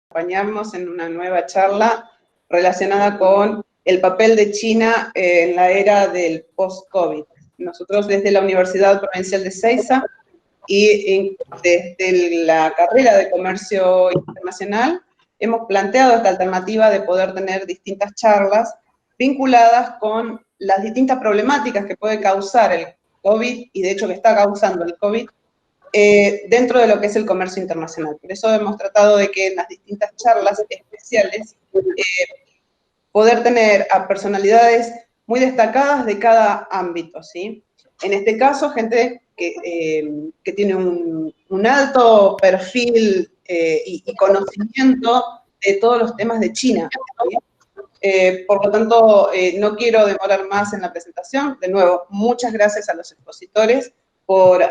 acompañarnos en una nueva charla relacionada con el papel de China en la era del post-COVID. Nosotros desde la Universidad Provincial de Ezeiza y desde la carrera de Comercio Internacional hemos planteado esta alternativa de poder tener distintas charlas vinculadas con las distintas problemáticas que puede causar el COVID, y de hecho que está causando el COVID, dentro de lo que es el comercio internacional. Por eso hemos tratado de que en las distintas charlas especiales poder tener a personalidades muy destacadas de cada ámbito, ¿sí? En este caso, gente que tiene un alto perfil y conocimiento de todos los temas de China, ¿sí? Por lo tanto, no quiero demorar más en la presentación. De nuevo, muchas gracias a los expositores por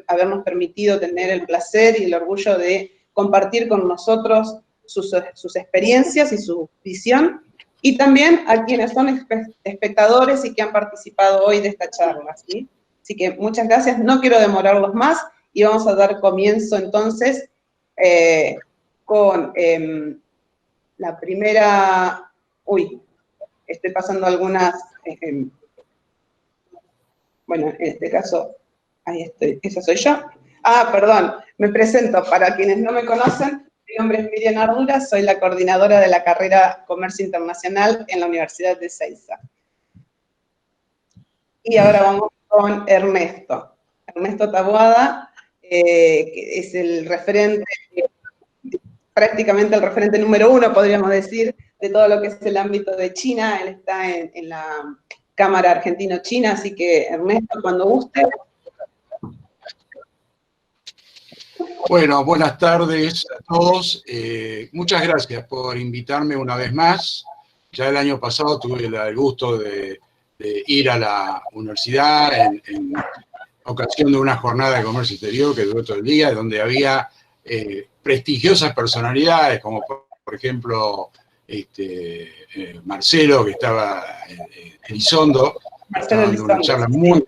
habernos permitido tener el placer y el orgullo de compartir con nosotros sus experiencias y su visión, y también a quienes son espectadores y que han participado hoy de esta charla, ¿sí? Así que muchas gracias, no quiero demorarlos más, y vamos a dar comienzo entonces con la primera... Uy, estoy pasando algunas... bueno, en este caso... Ahí estoy, esa soy yo. Ah, perdón, me presento, para quienes no me conocen, mi nombre es Miriam Ardura, soy la coordinadora de la carrera Comercio Internacional en la Universidad de Ezeiza. Y ahora vamos con Ernesto Taboada, que es el referente, prácticamente el referente número 1, podríamos decir, de todo lo que es el ámbito de China. Él está en la Cámara Argentino-China, así que Ernesto, cuando guste. Bueno, buenas tardes a todos. Muchas gracias por invitarme una vez más. Ya el año pasado tuve el gusto de ir a la universidad en ocasión de una jornada de comercio exterior que duró todo el día, donde había prestigiosas personalidades, como por ejemplo Marcelo, que estaba en Elizondo, dando una charla muy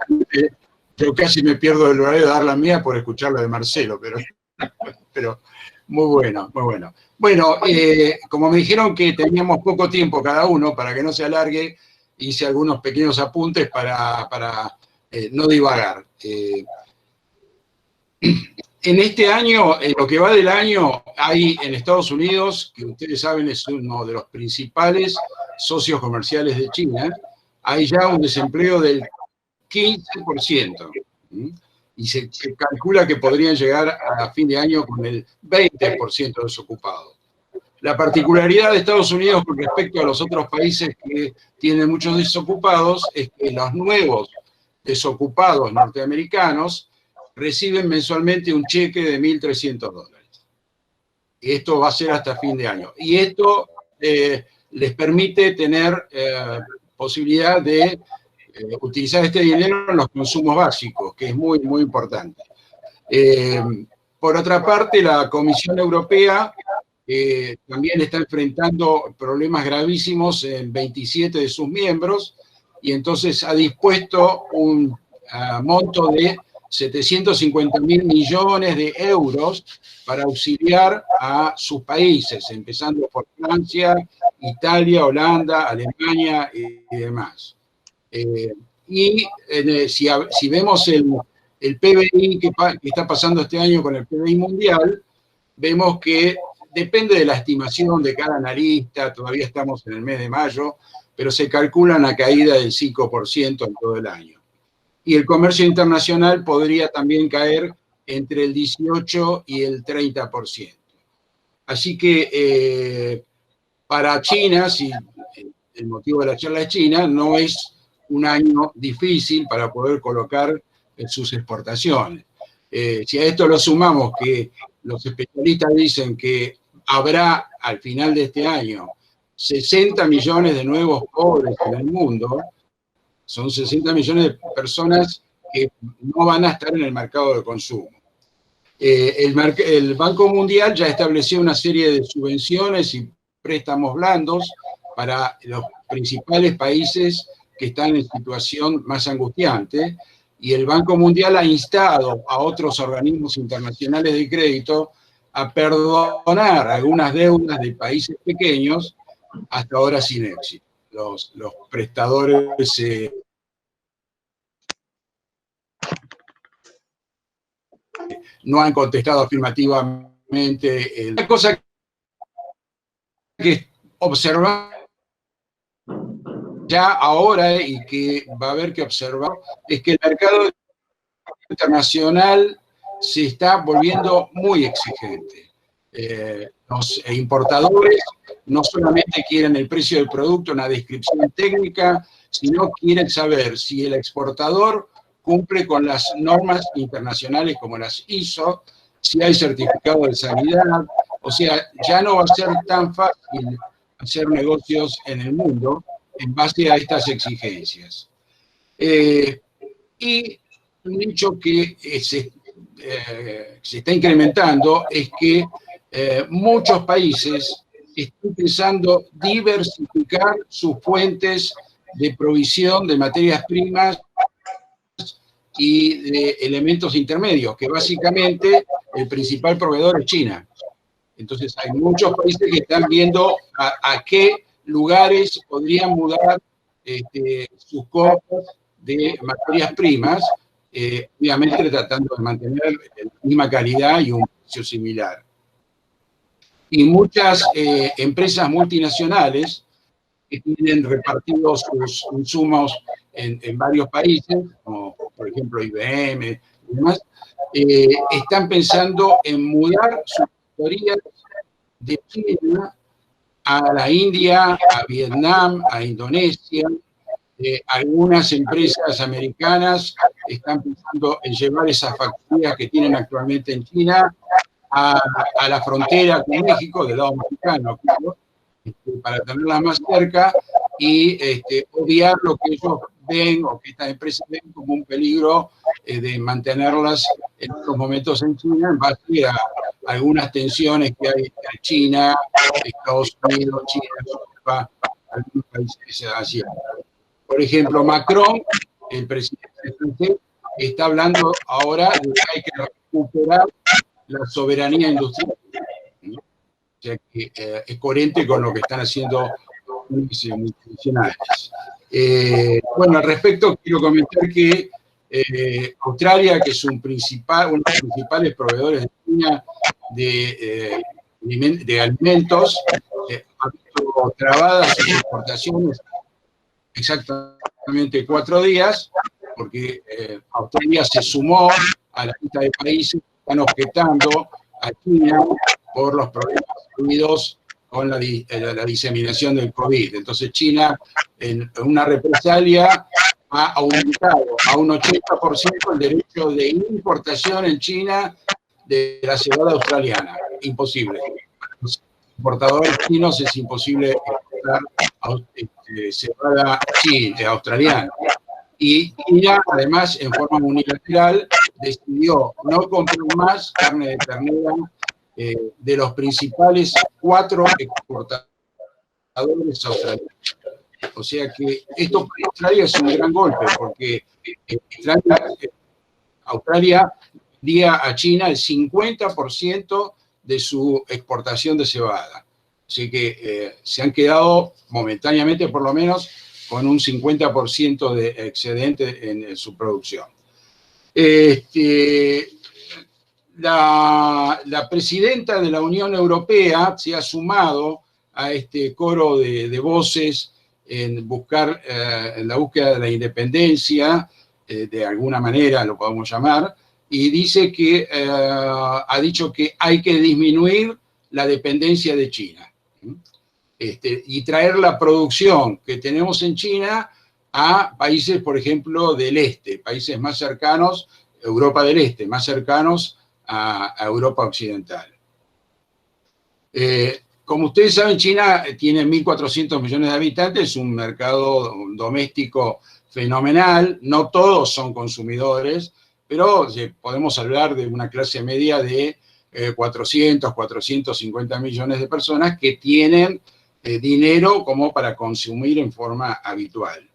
interesante. Yo casi me pierdo el horario de dar la mía por escuchar la de Marcelo, pero muy bueno, muy bueno. Bueno, como me dijeron que teníamos poco tiempo cada uno, para que no se alargue, hice algunos pequeños apuntes para no divagar. En este año, en lo que va del año, hay en Estados Unidos, que ustedes saben es uno de los principales socios comerciales de China, hay ya un desempleo del 15%, y se calcula que podrían llegar a fin de año con el 20% desocupados. La particularidad de Estados Unidos con respecto a los otros países que tienen muchos desocupados es que los nuevos desocupados norteamericanos reciben mensualmente un cheque de $1.300. Esto va a ser hasta fin de año. Y esto les permite tener posibilidad de utilizar este dinero en los consumos básicos, que es muy, muy importante. Por otra parte, la Comisión Europea también está enfrentando problemas gravísimos en 27 de sus miembros, y entonces ha dispuesto un monto de 750.000 millones de euros para auxiliar a sus países, empezando por Francia, Italia, Holanda, Alemania y demás. Si vemos el PBI que está pasando este año con el PBI mundial, vemos que depende de la estimación de cada analista, todavía estamos en el mes de mayo, pero se calcula una caída del 5% en todo el año. Y el comercio internacional podría también caer entre el 18 y el 30%. Así que para China, si el motivo de la charla es China, no es un año difícil para poder colocar sus exportaciones. Si a esto lo sumamos que los especialistas dicen que habrá al final de este año 60 millones de nuevos pobres en el mundo, son 60 millones de personas que no van a estar en el mercado de consumo. El Banco Mundial ya estableció una serie de subvenciones y préstamos blandos para los principales países que están en situación más angustiante, y el Banco Mundial ha instado a otros organismos internacionales de crédito a perdonar algunas deudas de países pequeños, hasta ahora sin éxito. Los prestadores no han contestado afirmativamente. Una cosa que observamos ya ahora y que va a haber que observar es que el mercado internacional se está volviendo muy exigente. Los importadores no solamente quieren el precio del producto, una descripción técnica, sino quieren saber si el exportador cumple con las normas internacionales como las ISO, si hay certificado de sanidad. O sea, ya no va a ser tan fácil hacer negocios en el mundo en base a estas exigencias. Y un hecho que se está incrementando es que muchos países están pensando diversificar sus fuentes de provisión de materias primas y de elementos intermedios, que básicamente el principal proveedor es China. Entonces hay muchos países que están viendo a qué lugares podrían mudar sus compras de materias primas, obviamente tratando de mantener la misma calidad y un precio similar. Y muchas empresas multinacionales que tienen repartidos sus insumos en varios países, como por ejemplo IBM y demás, están pensando en mudar sus factorías de China a la India, a Vietnam, a Indonesia. Algunas empresas americanas están pensando en llevar esas factorías que tienen actualmente en China a la frontera con México, del lado mexicano, para tenerlas más cerca y obviar lo que ellos ven o que estas empresas ven como un peligro de mantenerlas en estos momentos en China en base a algunas tensiones que hay en China, Estados Unidos, China, Europa, algunos países asiáticos. Por ejemplo, Macron, el presidente francés, está hablando ahora de que hay que recuperar la soberanía industrial. ¿No? O sea que es coherente con lo que están haciendo los multinacionales. Bueno, al respecto quiero comentar que Australia, que es uno de los principales proveedores de China de alimentos, ha visto trabadas sus exportaciones exactamente 4 días, porque Australia se sumó a la lista de países que están objetando a China por los problemas incluidos con la diseminación del COVID. Entonces China, en una represalia, ha aumentado a un 80% el derecho de importación en China de la cebada australiana. Imposible. Para los importadores chinos es imposible exportar cebada australiana. Y China, además, en forma unilateral, decidió no comprar más carne de ternera de los principales 4 exportadores australianos. O sea que esto para Australia es un gran golpe, porque Australia vendía a China el 50% de su exportación de cebada. Así que se han quedado momentáneamente, por lo menos, con un 50% de excedente en su producción. La presidenta de la Unión Europea se ha sumado a este coro de voces en la búsqueda de la independencia, de alguna manera lo podemos llamar, y dice que ha dicho que hay que disminuir la dependencia de China. Y traer la producción que tenemos en China a países, por ejemplo, del este, países más cercanos, Europa del Este, más cercanos a Europa Occidental. Como ustedes saben, China tiene 1.400 millones de habitantes, es un mercado doméstico fenomenal, no todos son consumidores, pero podemos hablar de una clase media de 450 millones de personas que tienen dinero como para consumir en forma habitual.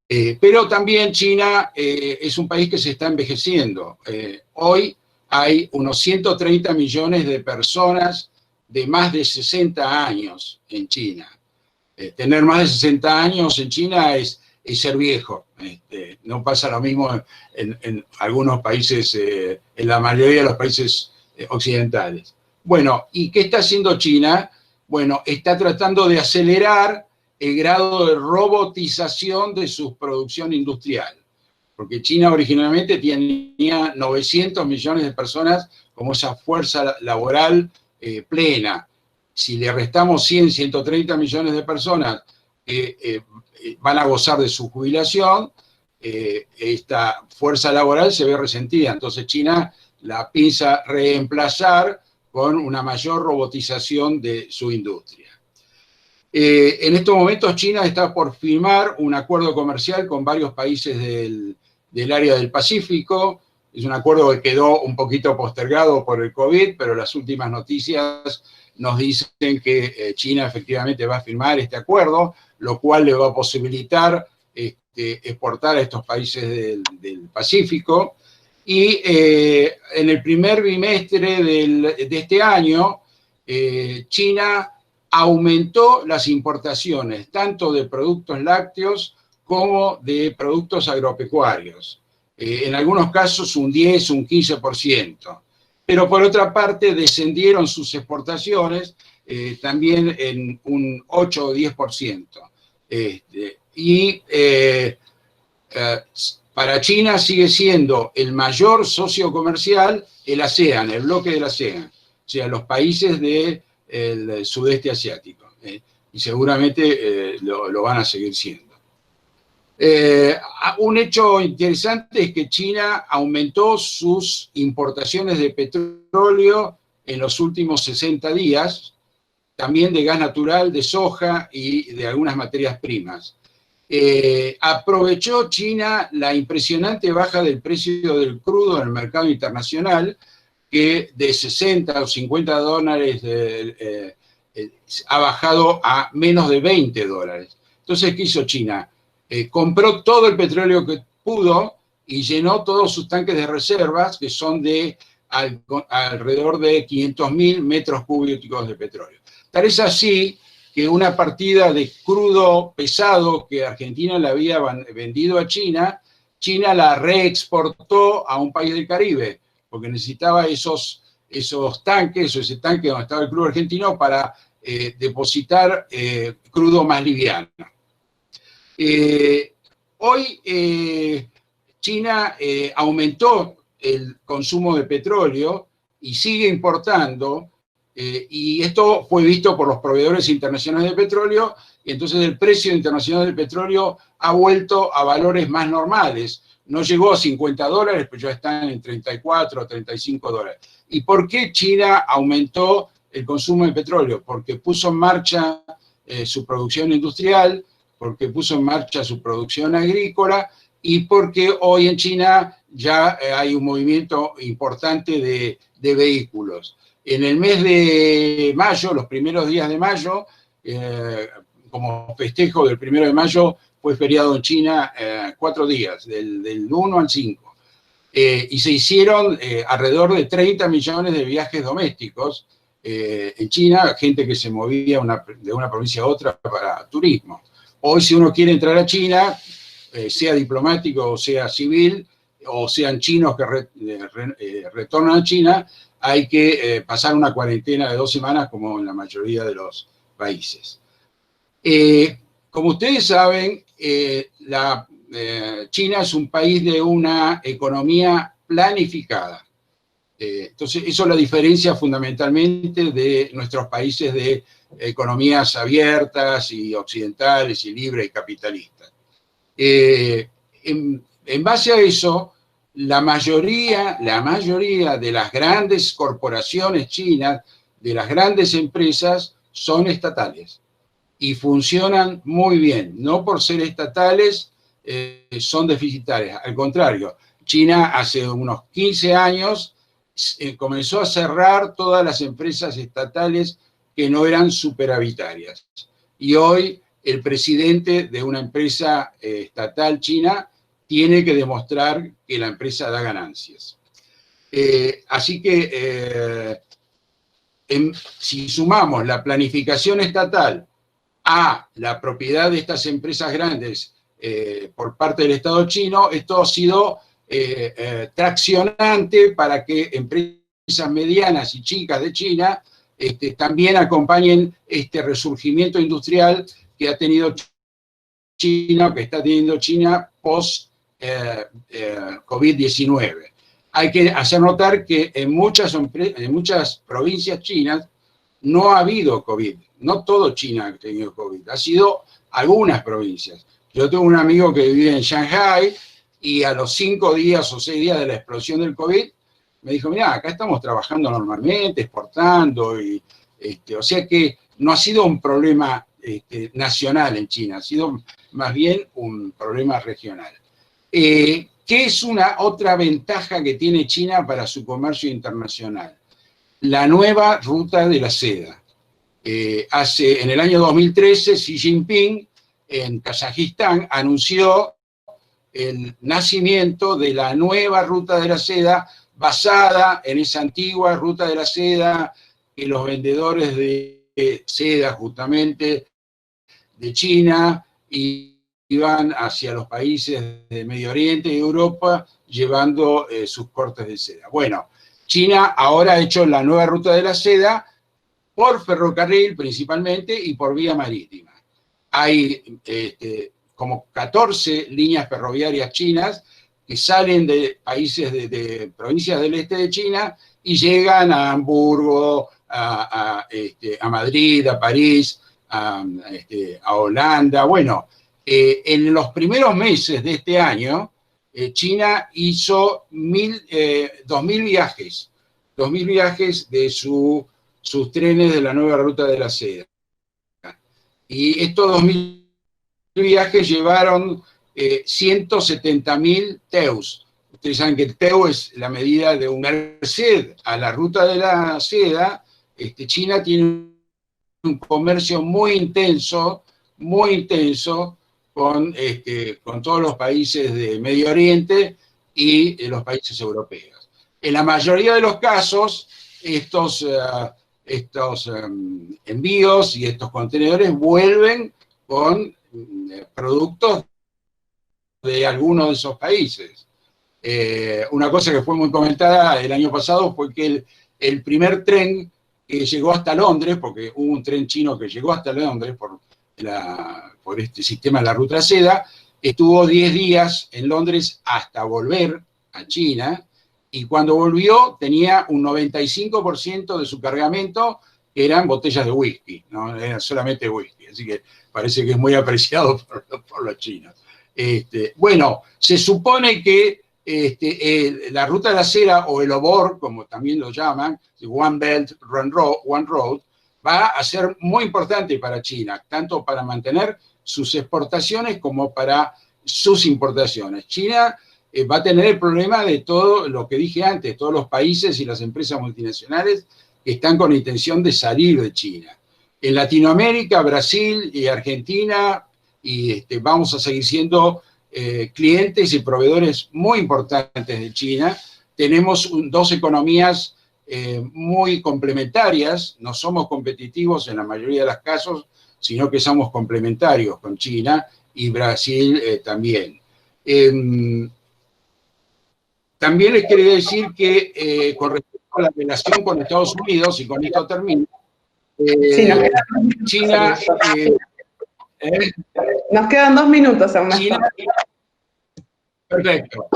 Pero también China es un país que se está envejeciendo. Hoy hay unos 130 millones de personas de más de 60 años en China. Tener más de 60 años en China es ser viejo. No pasa lo mismo en algunos países, en la mayoría de los países occidentales. Bueno, ¿y qué está haciendo China? Bueno, está tratando de acelerar el grado de robotización de su producción industrial. Porque China originalmente tenía 900 millones de personas como esa fuerza laboral plena. Si le restamos 100, 130 millones de personas que van a gozar de su jubilación, esta fuerza laboral se ve resentida. Entonces China la piensa reemplazar con una mayor robotización de su industria. En estos momentos China está por firmar un acuerdo comercial con varios países del área del Pacífico. Es un acuerdo que quedó un poquito postergado por el COVID, pero las últimas noticias nos dicen que China efectivamente va a firmar este acuerdo, lo cual le va a posibilitar exportar a estos países del Pacífico. Y en el primer bimestre de este año, China aumentó las importaciones, tanto de productos lácteos como de productos agropecuarios. En algunos casos un 10, un 15%. Pero por otra parte descendieron sus exportaciones también en un 8 o 10%. Para China sigue siendo el mayor socio comercial el ASEAN, el bloque del ASEAN, o sea, los países del sudeste asiático. Y seguramente lo van a seguir siendo. Un hecho interesante es que China aumentó sus importaciones de petróleo en los últimos 60 días, también de gas natural, de soja y de algunas materias primas. Aprovechó China la impresionante baja del precio del crudo en el mercado internacional, que de 60 o 50 dólares ha bajado a menos de 20 dólares. Entonces, ¿qué hizo China? Compró todo el petróleo que pudo y llenó todos sus tanques de reservas, que son de alrededor de 500.000 metros cúbicos de petróleo. Tal es así que una partida de crudo pesado que Argentina le había vendido a China, China la reexportó a un país del Caribe, porque necesitaba esos tanques, o ese tanque donde estaba el crudo argentino, para depositar crudo más liviano. Hoy China aumentó el consumo de petróleo y sigue importando, y esto fue visto por los proveedores internacionales de petróleo, y entonces el precio internacional del petróleo ha vuelto a valores más normales. No llegó a 50 dólares, pero ya están en 34 o 35 dólares. ¿Y por qué China aumentó el consumo de petróleo? Porque puso en marcha su producción industrial, porque puso en marcha su producción agrícola y porque hoy en China ya hay un movimiento importante de vehículos. En el mes de mayo, los primeros días de mayo, como festejo del 1 de mayo, fue feriado en China 4 días, del 1 al 5. Y se hicieron alrededor de 30 millones de viajes domésticos en China, gente que se movía de una provincia a otra para turismo. Hoy, si uno quiere entrar a China, sea diplomático o sea civil, o sean chinos que retornan a China, hay que pasar una cuarentena de 2 semanas, como en la mayoría de los países. Como ustedes saben, China es un país de una economía planificada. Entonces, eso la diferencia fundamentalmente de nuestros países de economías abiertas y occidentales y libres y capitalistas. En base a eso, la mayoría de las grandes corporaciones chinas, de las grandes empresas, son estatales y funcionan muy bien. No por ser estatales son deficitarias, al contrario. China hace unos 15 años comenzó a cerrar todas las empresas estatales que no eran superavitarias. Y hoy el presidente de una empresa estatal china tiene que demostrar que la empresa da ganancias. Así que si sumamos la planificación estatal a la propiedad de estas empresas grandes por parte del Estado chino, esto ha sido traccionante para que empresas medianas y chicas de China también acompañen este resurgimiento industrial que ha tenido China, que está teniendo China post COVID-19. Hay que hacer notar que en muchas provincias chinas no ha habido COVID. No todo China ha tenido COVID. Ha sido algunas provincias. Yo tengo un amigo que vive en Shanghái y a los 5 días o 6 días de la explosión del COVID me dijo, mira, acá estamos trabajando normalmente, exportando. O sea que no ha sido un problema nacional en China, ha sido más bien un problema regional. ¿Qué es una otra ventaja que tiene China para su comercio internacional? La nueva ruta de la seda. En el año 2013, Xi Jinping, en Kazajistán, anunció el nacimiento de la nueva ruta de la seda, basada en esa antigua ruta de la seda que los vendedores de seda, justamente, de China, iban hacia los países de Medio Oriente y Europa llevando sus cortes de seda. Bueno, China ahora ha hecho la nueva ruta de la seda por ferrocarril principalmente y por vía marítima. Hay como 14 líneas ferroviarias chinas que salen de países de provincias del este de China y llegan a Hamburgo, a Madrid, a París, a Holanda. Bueno, en los primeros meses de este año, China hizo 2.000 viajes. 2.000 viajes de sus trenes de la nueva ruta de la seda. Y estos 2.000 viajes llevaron 170.000 TEUs. Ustedes saben que el TEU es la medida de una merced a la ruta de la seda. China tiene un comercio muy intenso con todos los países de Medio Oriente y los países europeos. En la mayoría de los casos, estos envíos y estos contenedores vuelven con productos de algunos de esos países. Una cosa que fue muy comentada el año pasado fue que el primer tren que llegó hasta Londres, porque hubo un tren chino que llegó hasta Londres por este sistema de la ruta seda, estuvo 10 días en Londres hasta volver a China, y cuando volvió tenía un 95% de su cargamento que eran botellas de whisky, no era solamente whisky, así que parece que es muy apreciado por los chinos. Bueno, se supone que la ruta de la seda, o el OBOR, como también lo llaman, One Belt, One Road, va a ser muy importante para China, tanto para mantener sus exportaciones como para sus importaciones. China va a tener el problema de todo lo que dije antes, todos los países y las empresas multinacionales que están con la intención de salir de China. En Latinoamérica, Brasil y Argentina, vamos a seguir siendo clientes y proveedores muy importantes de China. Tenemos dos economías muy complementarias, no somos competitivos en la mayoría de los casos, sino que somos complementarios con China y Brasil también. También les quería decir que con respecto a la relación con Estados Unidos, y con esto termino, China... nos quedan 2 minutos aún más. Perfecto.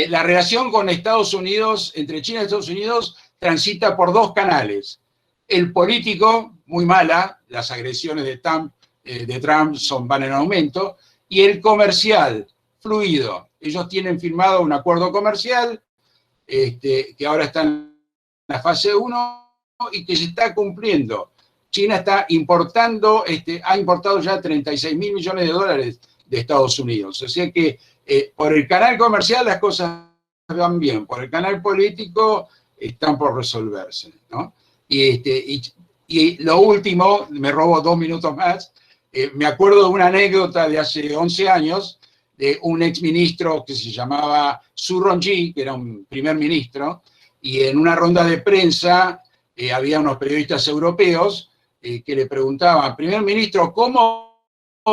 La relación con Estados Unidos, entre China y Estados Unidos, transita por 2 canales. El político, muy mala, las agresiones de Trump van en aumento, y el comercial, fluido. Ellos tienen firmado un acuerdo comercial que ahora está en la fase 1 y que se está cumpliendo. China está importando, ha importado ya 36.000 millones de dólares de Estados Unidos. O sea que por el canal comercial las cosas van bien, por el canal político están por resolverse, ¿no? Y lo último, me robo 2 minutos más, me acuerdo de una anécdota de hace 11 años de un exministro que se llamaba Su Rongji, que era un primer ministro, y en una ronda de prensa había unos periodistas europeos que le preguntaban, primer ministro, ¿cómo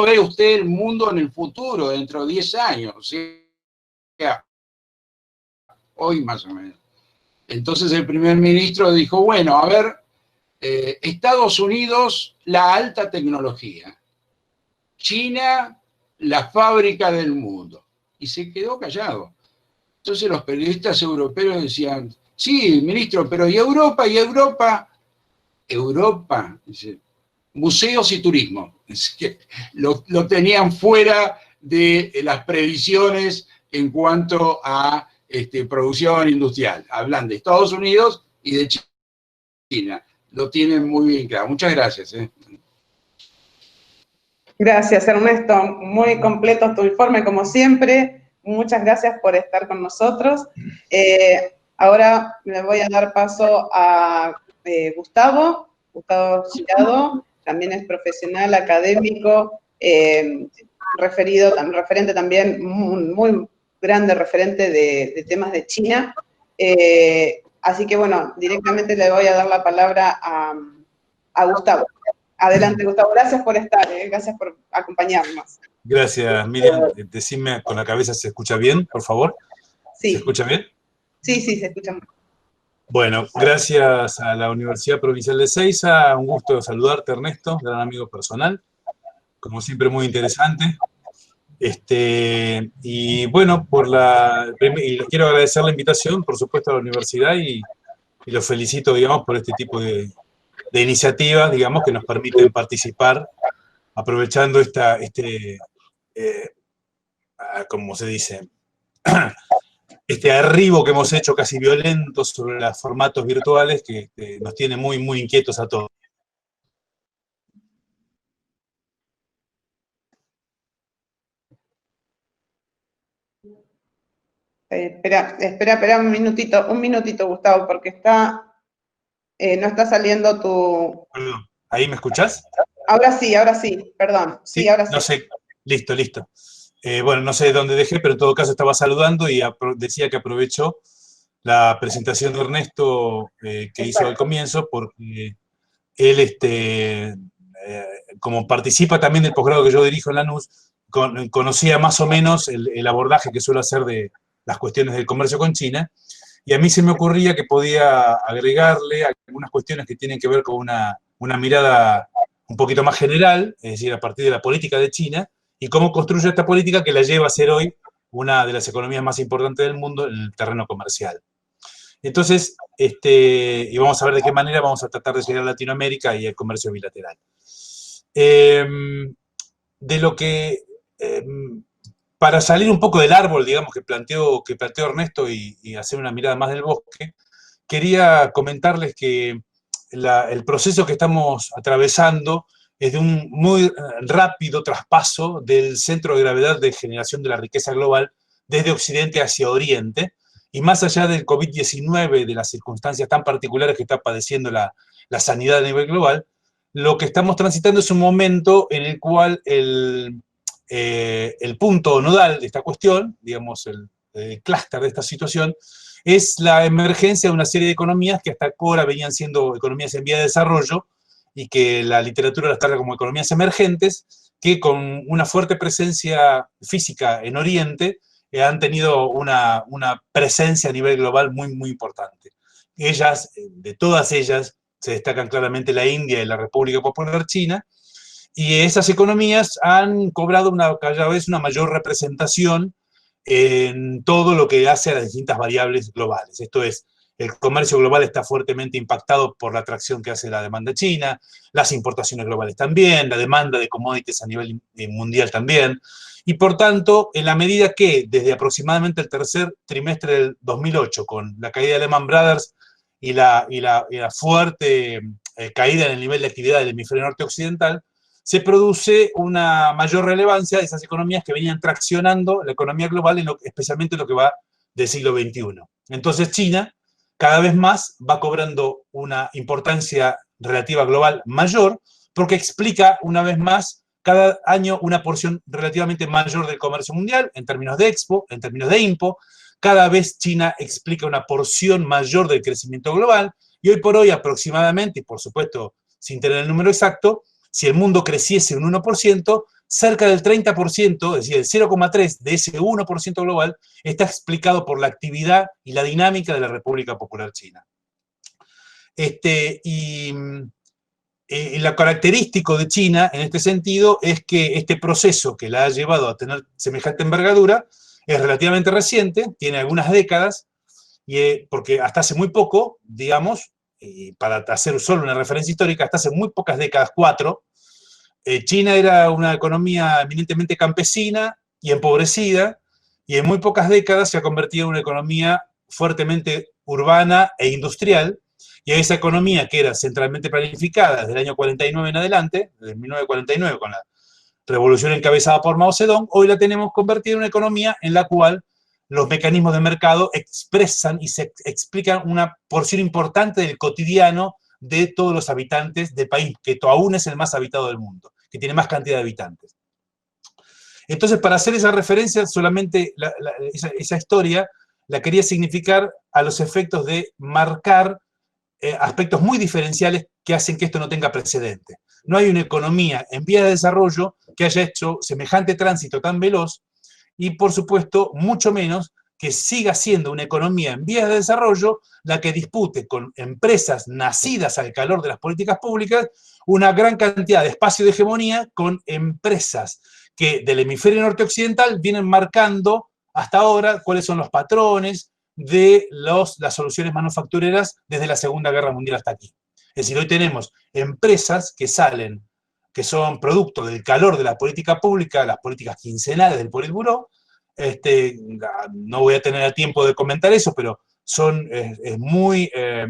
ve usted el mundo en el futuro, dentro de 10 años? O sea, hoy más o menos. Entonces el primer ministro dijo, bueno, a ver, Estados Unidos, la alta tecnología. China, la fábrica del mundo. Y se quedó callado. Entonces los periodistas europeos decían, sí, ministro, pero ¿y Europa? ¿Y Europa? Europa, dice, museos y turismo. Es que lo tenían fuera de las previsiones en cuanto a producción industrial. Hablan de Estados Unidos y de China. Lo tienen muy bien claro. Muchas gracias. Gracias, Ernesto. Muy completo tu informe, como siempre. Muchas gracias por estar con nosotros. Ahora le voy a dar paso a Gustavo Girado, también es profesional, académico, referente también, muy grande referente de temas de China. Así que, bueno, directamente le voy a dar la palabra a Gustavo. Adelante, Gustavo. Gracias por estar, gracias por acompañarnos. Gracias, Miriam. Decime con la cabeza, ¿se escucha bien, por favor? Sí. ¿Se escucha bien? Sí, se escucha bien. Bueno, gracias a la Universidad Provincial de Ezeiza. Un gusto saludarte, Ernesto, gran amigo personal. Como siempre, muy interesante. Y bueno, y les quiero agradecer la invitación, por supuesto, a la universidad y los felicito, digamos, por este tipo de iniciativas, digamos, que nos permiten participar aprovechando como se dice, este arribo que hemos hecho casi violento sobre los formatos virtuales que nos tiene muy, muy inquietos a todos. Espera un minutito, Gustavo, porque no está saliendo tu... Perdón, ¿ahí me escuchás? Ahora sí, perdón. Sí, ahora sí. No sé, listo. Bueno, no sé dónde dejé, pero en todo caso estaba saludando y decía que aprovecho la presentación de Ernesto que hizo al comienzo, porque él, como participa también del posgrado que yo dirijo en Lanús, conocía más o menos el abordaje que suelo hacer de las cuestiones del comercio con China, y a mí se me ocurría que podía agregarle algunas cuestiones que tienen que ver con una mirada un poquito más general, es decir, a partir de la política de China, y cómo construye esta política que la lleva a ser hoy una de las economías más importantes del mundo en el terreno comercial. Entonces, y vamos a ver de qué manera vamos a tratar de llegar a Latinoamérica y el comercio bilateral. De lo que, para salir un poco del árbol, digamos, que planteó Ernesto y hacer una mirada más del bosque, quería comentarles que el proceso que estamos atravesando es de un muy rápido traspaso del centro de gravedad de generación de la riqueza global desde Occidente hacia Oriente, y más allá del COVID-19, de las circunstancias tan particulares que está padeciendo la sanidad a nivel global, lo que estamos transitando es un momento en el cual el punto nodal de esta cuestión, digamos, el clúster de esta situación, es la emergencia de una serie de economías que hasta ahora venían siendo economías en vía de desarrollo y que la literatura las trata como economías emergentes, que con una fuerte presencia física en Oriente han tenido una presencia a nivel global muy, muy importante. De todas ellas, se destacan claramente la India y la República Popular China, y esas economías han cobrado cada vez una mayor representación en todo lo que hace a las distintas variables globales. Esto es, el comercio global está fuertemente impactado por la atracción que hace la demanda china, las importaciones globales también, la demanda de commodities a nivel mundial también, y por tanto, en la medida que desde aproximadamente el tercer trimestre del 2008, con la caída de Lehman Brothers y la fuerte caída en el nivel de actividad del hemisferio norte occidental, se produce una mayor relevancia de esas economías que venían traccionando la economía global, especialmente en lo que va del siglo XXI. Entonces China cada vez más va cobrando una importancia relativa global mayor, porque explica una vez más cada año una porción relativamente mayor del comercio mundial, en términos de expo, en términos de impo, cada vez China explica una porción mayor del crecimiento global, y hoy por hoy aproximadamente, y por supuesto sin tener el número exacto, si el mundo creciese un 1%, cerca del 30%, es decir, el 0,3% de ese 1% global, está explicado por la actividad y la dinámica de la República Popular China. Lo característico de China, en este sentido, es que este proceso que la ha llevado a tener semejante envergadura es relativamente reciente, tiene algunas décadas, porque hasta hace muy poco, digamos, para hacer solo una referencia histórica, hasta hace muy pocas décadas, 4, China era una economía eminentemente campesina y empobrecida, y en muy pocas décadas se ha convertido en una economía fuertemente urbana e industrial, y a esa economía que era centralmente planificada desde el año 49 en adelante, desde 1949 con la revolución encabezada por Mao Zedong, hoy la tenemos convertida en una economía en la cual los mecanismos de mercado expresan y se explican una porción importante del cotidiano de todos los habitantes del país, que aún es el más habitado del mundo, que tiene más cantidad de habitantes. Entonces, para hacer esa referencia, solamente esa historia la quería significar a los efectos de marcar aspectos muy diferenciales que hacen que esto no tenga precedente. No hay una economía en vías de desarrollo que haya hecho semejante tránsito tan veloz, y por supuesto, mucho menos que siga siendo una economía en vías de desarrollo la que dispute con empresas nacidas al calor de las políticas públicas una gran cantidad de espacio de hegemonía con empresas que del hemisferio norte occidental vienen marcando hasta ahora cuáles son los patrones de las soluciones manufactureras desde la Segunda Guerra Mundial hasta aquí. Es decir, hoy tenemos empresas que salen, que son producto del calor de la política pública, las políticas quincenales del Politburó. No voy a tener el tiempo de comentar eso, pero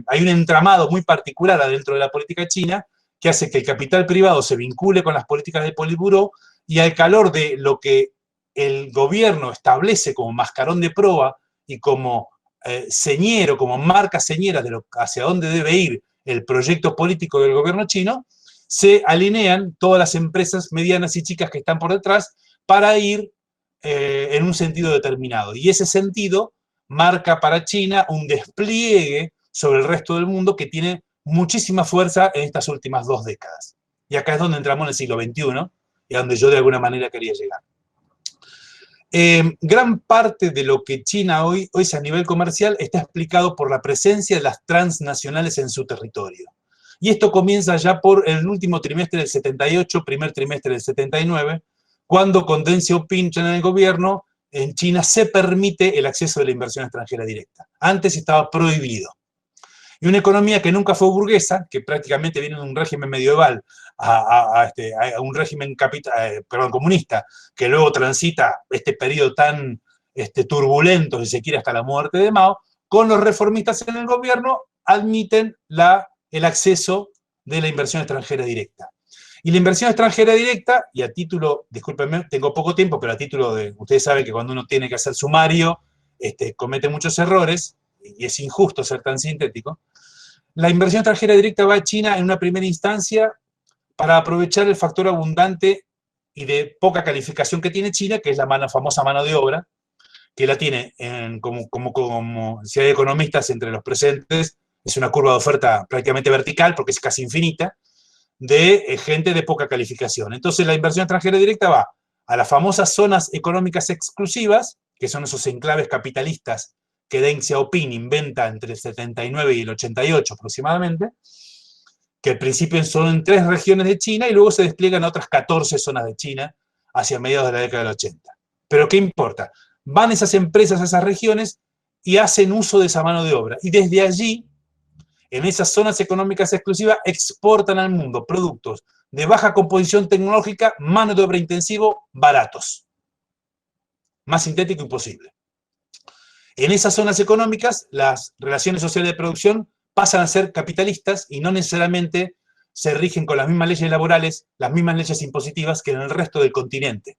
hay un entramado muy particular adentro de la política china que hace que el capital privado se vincule con las políticas del Politburó, y al calor de lo que el gobierno establece como mascarón de proa y como señero, como marca señera de hacia dónde debe ir el proyecto político del gobierno chino, se alinean todas las empresas medianas y chicas que están por detrás para ir en un sentido determinado. Y ese sentido marca para China un despliegue sobre el resto del mundo que tiene muchísima fuerza en estas últimas 2 décadas. Y acá es donde entramos en el siglo XXI, y a donde yo de alguna manera quería llegar. Gran parte de lo que China hoy es a nivel comercial está explicado por la presencia de las transnacionales en su territorio. Y esto comienza ya por el último trimestre del 78, primer trimestre del 79, cuando con Deng Xiaoping en el gobierno, en China se permite el acceso de la inversión extranjera directa. Antes estaba prohibido. Y una economía que nunca fue burguesa, que prácticamente viene de un régimen medieval a un régimen comunista, que luego transita este periodo tan turbulento, si se quiere, hasta la muerte de Mao, con los reformistas en el gobierno admiten el acceso de la inversión extranjera directa. Y la inversión extranjera directa, y a título, discúlpenme, tengo poco tiempo, pero a título de, ustedes saben que cuando uno tiene que hacer sumario, comete muchos errores, y es injusto ser tan sintético. La inversión extranjera directa va a China en una primera instancia para aprovechar el factor abundante y de poca calificación que tiene China, que es la famosa mano de obra, que la tiene, como si hay economistas entre los presentes, es una curva de oferta prácticamente vertical, porque es casi infinita, de gente de poca calificación. Entonces la inversión extranjera directa va a las famosas zonas económicas exclusivas, que son esos enclaves capitalistas que Deng Xiaoping inventa entre el 79 y el 88 aproximadamente, que al principio son en 3 regiones de China y luego se despliegan a otras 14 zonas de China hacia mediados de la década del 80. Pero ¿qué importa? Van esas empresas a esas regiones y hacen uso de esa mano de obra. Y desde allí, en esas zonas económicas exclusivas, exportan al mundo productos de baja composición tecnológica, mano de obra intensivo, baratos. Más sintético imposible. En esas zonas económicas, las relaciones sociales de producción pasan a ser capitalistas y no necesariamente se rigen con las mismas leyes laborales, las mismas leyes impositivas que en el resto del continente,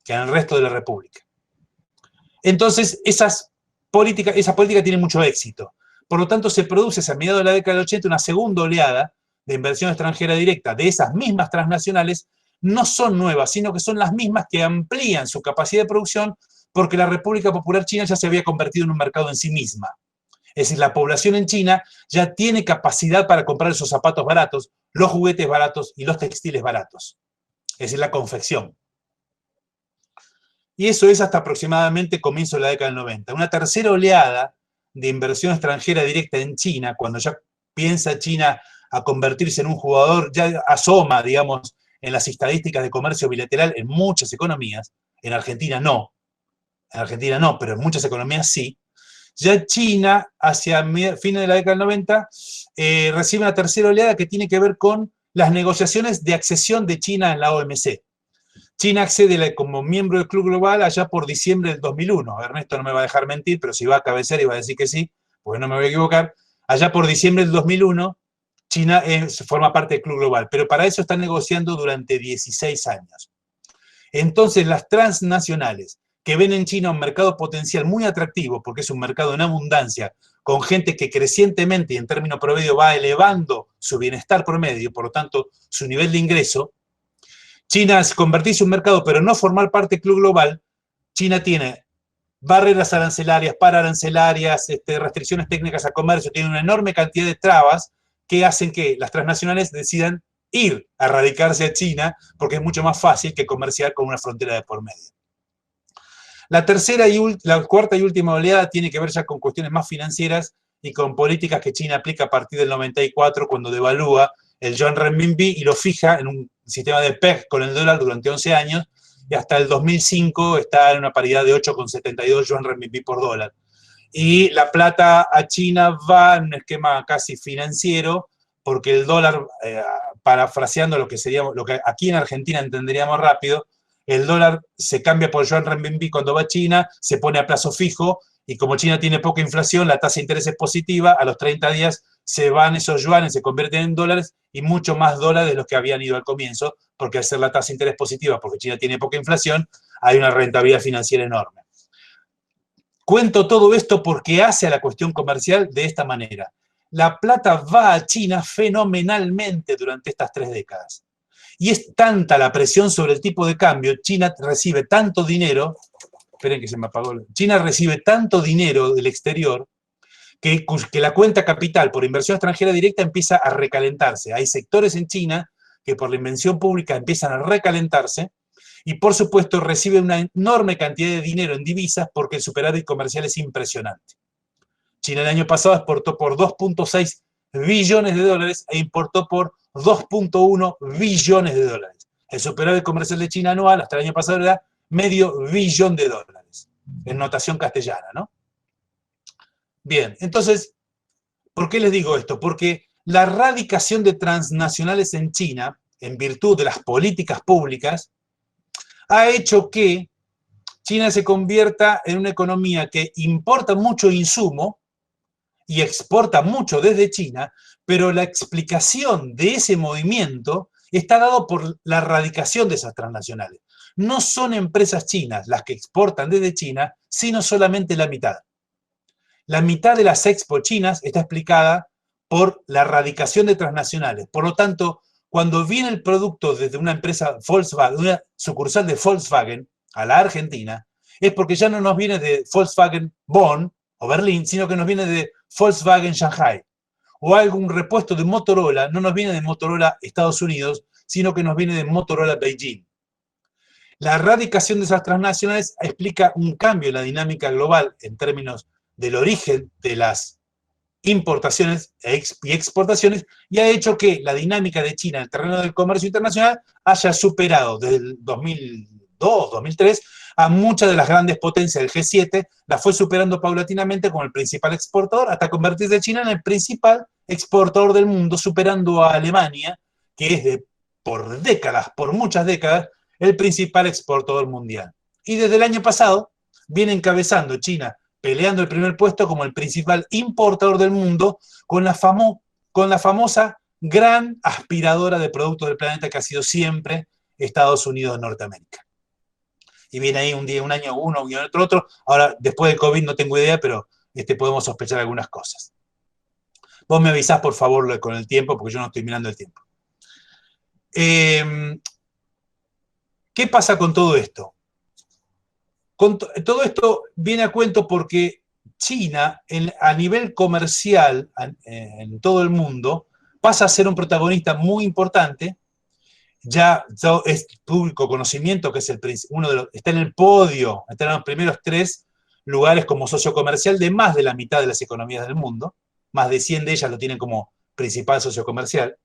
que en el resto de la República. Entonces, esa política tiene mucho éxito. Por lo tanto, se produce a mediados de la década del 80 una segunda oleada de inversión extranjera directa de esas mismas transnacionales. No son nuevas, sino que son las mismas que amplían su capacidad de producción porque la República Popular China ya se había convertido en un mercado en sí misma. Es decir, la población en China ya tiene capacidad para comprar esos zapatos baratos, los juguetes baratos y los textiles baratos. Es decir, la confección. Y eso es hasta aproximadamente comienzo de la década del 90. Una tercera oleada de inversión extranjera directa en China, cuando ya piensa China a convertirse en un jugador, ya asoma, digamos, en las estadísticas de comercio bilateral en muchas economías. En Argentina no, pero en muchas economías sí. Ya China, hacia fines de la década del 90, recibe una tercera oleada que tiene que ver con las negociaciones de accesión de China en la OMC. China accede como miembro del Club Global allá por diciembre del 2001. Ernesto no me va a dejar mentir, pero si va a cabecear y va a decir que sí, porque no me voy a equivocar. Allá por diciembre del 2001, China forma parte del Club Global, pero para eso están negociando durante 16 años. Entonces, las transnacionales que ven en China un mercado potencial muy atractivo, porque es un mercado en abundancia, con gente que crecientemente y en términos promedio va elevando su bienestar promedio, por lo tanto, su nivel de ingreso. China, convertirse en un mercado, pero no formar parte del Club Global, China tiene barreras arancelarias, pararancelarias, restricciones técnicas a comercio, tiene una enorme cantidad de trabas que hacen que las transnacionales decidan ir a radicarse a China, porque es mucho más fácil que comerciar con una frontera de por medio. La cuarta y última oleada tiene que ver ya con cuestiones más financieras y con políticas que China aplica a partir del 94, cuando devalúa el yuan renminbi y lo fija en un sistema de PEG con el dólar durante 11 años, y hasta el 2005 está en una paridad de 8,72 yuan renminbi por dólar. Y la plata a China va en un esquema casi financiero, porque el dólar, parafraseando lo que aquí en Argentina entenderíamos rápido, el dólar se cambia por yuan renminbi cuando va a China, se pone a plazo fijo, y como China tiene poca inflación, la tasa de interés es positiva, a los 30 días se van esos yuanes, se convierten en dólares, y mucho más dólares de los que habían ido al comienzo, porque al ser la tasa de interés positiva, porque China tiene poca inflación, hay una rentabilidad financiera enorme. Cuento todo esto porque hace a la cuestión comercial de esta manera. La plata va a China fenomenalmente durante estas 3 décadas. Y es tanta la presión sobre el tipo de cambio, China recibe tanto dinero, esperen que se me apagó, China recibe tanto dinero del exterior que la cuenta capital por inversión extranjera directa empieza a recalentarse. Hay sectores en China que por la inversión pública empiezan a recalentarse y por supuesto recibe una enorme cantidad de dinero en divisas porque el superávit comercial es impresionante. China el año pasado exportó por 2,6 billones de dólares e importó por 2,1 billones de dólares. El superávit comercial de China anual hasta el año pasado era medio billón de dólares, en notación castellana, ¿no? Bien, entonces, ¿por qué les digo esto? Porque la radicación de transnacionales en China, en virtud de las políticas públicas, ha hecho que China se convierta en una economía que importa mucho insumo y exporta mucho desde China, pero la explicación de ese movimiento está dado por la radicación de esas transnacionales. No son empresas chinas las que exportan desde China, sino solamente la mitad. La mitad de las expo chinas está explicada por la radicación de transnacionales. Por lo tanto, cuando viene el producto desde una empresa Volkswagen, una sucursal de Volkswagen a la Argentina, es porque ya no nos viene de Volkswagen Bonn o Berlín, sino que nos viene de Volkswagen Shanghai. O algún repuesto de Motorola no nos viene de Motorola Estados Unidos, sino que nos viene de Motorola Beijing. La radicación de esas transnacionales explica un cambio en la dinámica global en términos del origen de las importaciones y exportaciones, y ha hecho que la dinámica de China en el terreno del comercio internacional haya superado desde el 2002, 2003, a muchas de las grandes potencias del G7, la fue superando paulatinamente como el principal exportador, hasta convertirse China en el principal exportador del mundo, superando a Alemania, que es por décadas, por muchas décadas, el principal exportador mundial. Y desde el año pasado viene encabezando China, peleando el primer puesto como el principal importador del mundo, con la famosa gran aspiradora de productos del planeta que ha sido siempre Estados Unidos de Norteamérica. Y viene ahí un año uno, un año otro. Ahora, después del COVID no tengo idea, pero podemos sospechar algunas cosas. Vos me avisás, por favor, con el tiempo, porque yo no estoy mirando el tiempo. ¿Qué pasa con todo esto? Todo esto viene a cuento porque China, a nivel comercial, en todo el mundo, pasa a ser un protagonista muy importante. Ya es público conocimiento que es está en el podio, está en los primeros 3 lugares como socio comercial de más de la mitad de las economías del mundo. Más de 100 de ellas lo tienen como principal socio comercial.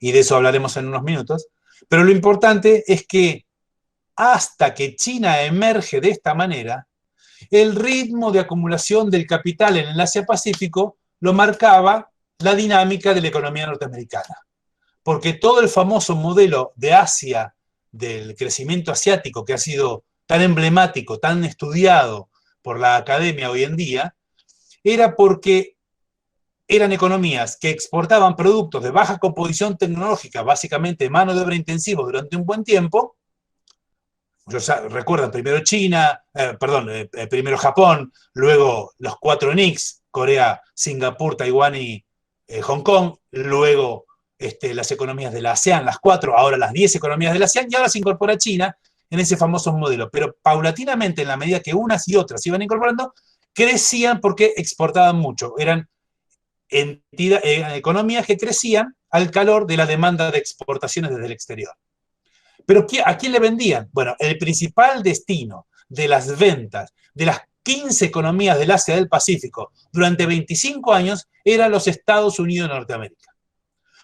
Y de eso hablaremos en unos minutos. Pero lo importante es que hasta que China emerge de esta manera, el ritmo de acumulación del capital en el Asia-Pacífico lo marcaba la dinámica de la economía norteamericana. Porque todo el famoso modelo de Asia, del crecimiento asiático, que ha sido tan emblemático, tan estudiado por la academia hoy en día, era porque eran economías que exportaban productos de baja composición tecnológica, básicamente mano de obra intensiva durante un buen tiempo. Recuerdan, primero primero Japón, luego los 4 NICs, Corea, Singapur, Taiwán y Hong Kong, luego las economías de la ASEAN, las 4, ahora las 10 economías de la ASEAN, y ahora se incorpora China en ese famoso modelo. Pero paulatinamente, en la medida que unas y otras se iban incorporando, crecían porque exportaban mucho. Eran economías que crecían al calor de la demanda de exportaciones desde el exterior. ¿Pero a quién le vendían? Bueno, el principal destino de las ventas de las 15 economías del Asia del Pacífico durante 25 años eran los Estados Unidos de Norteamérica.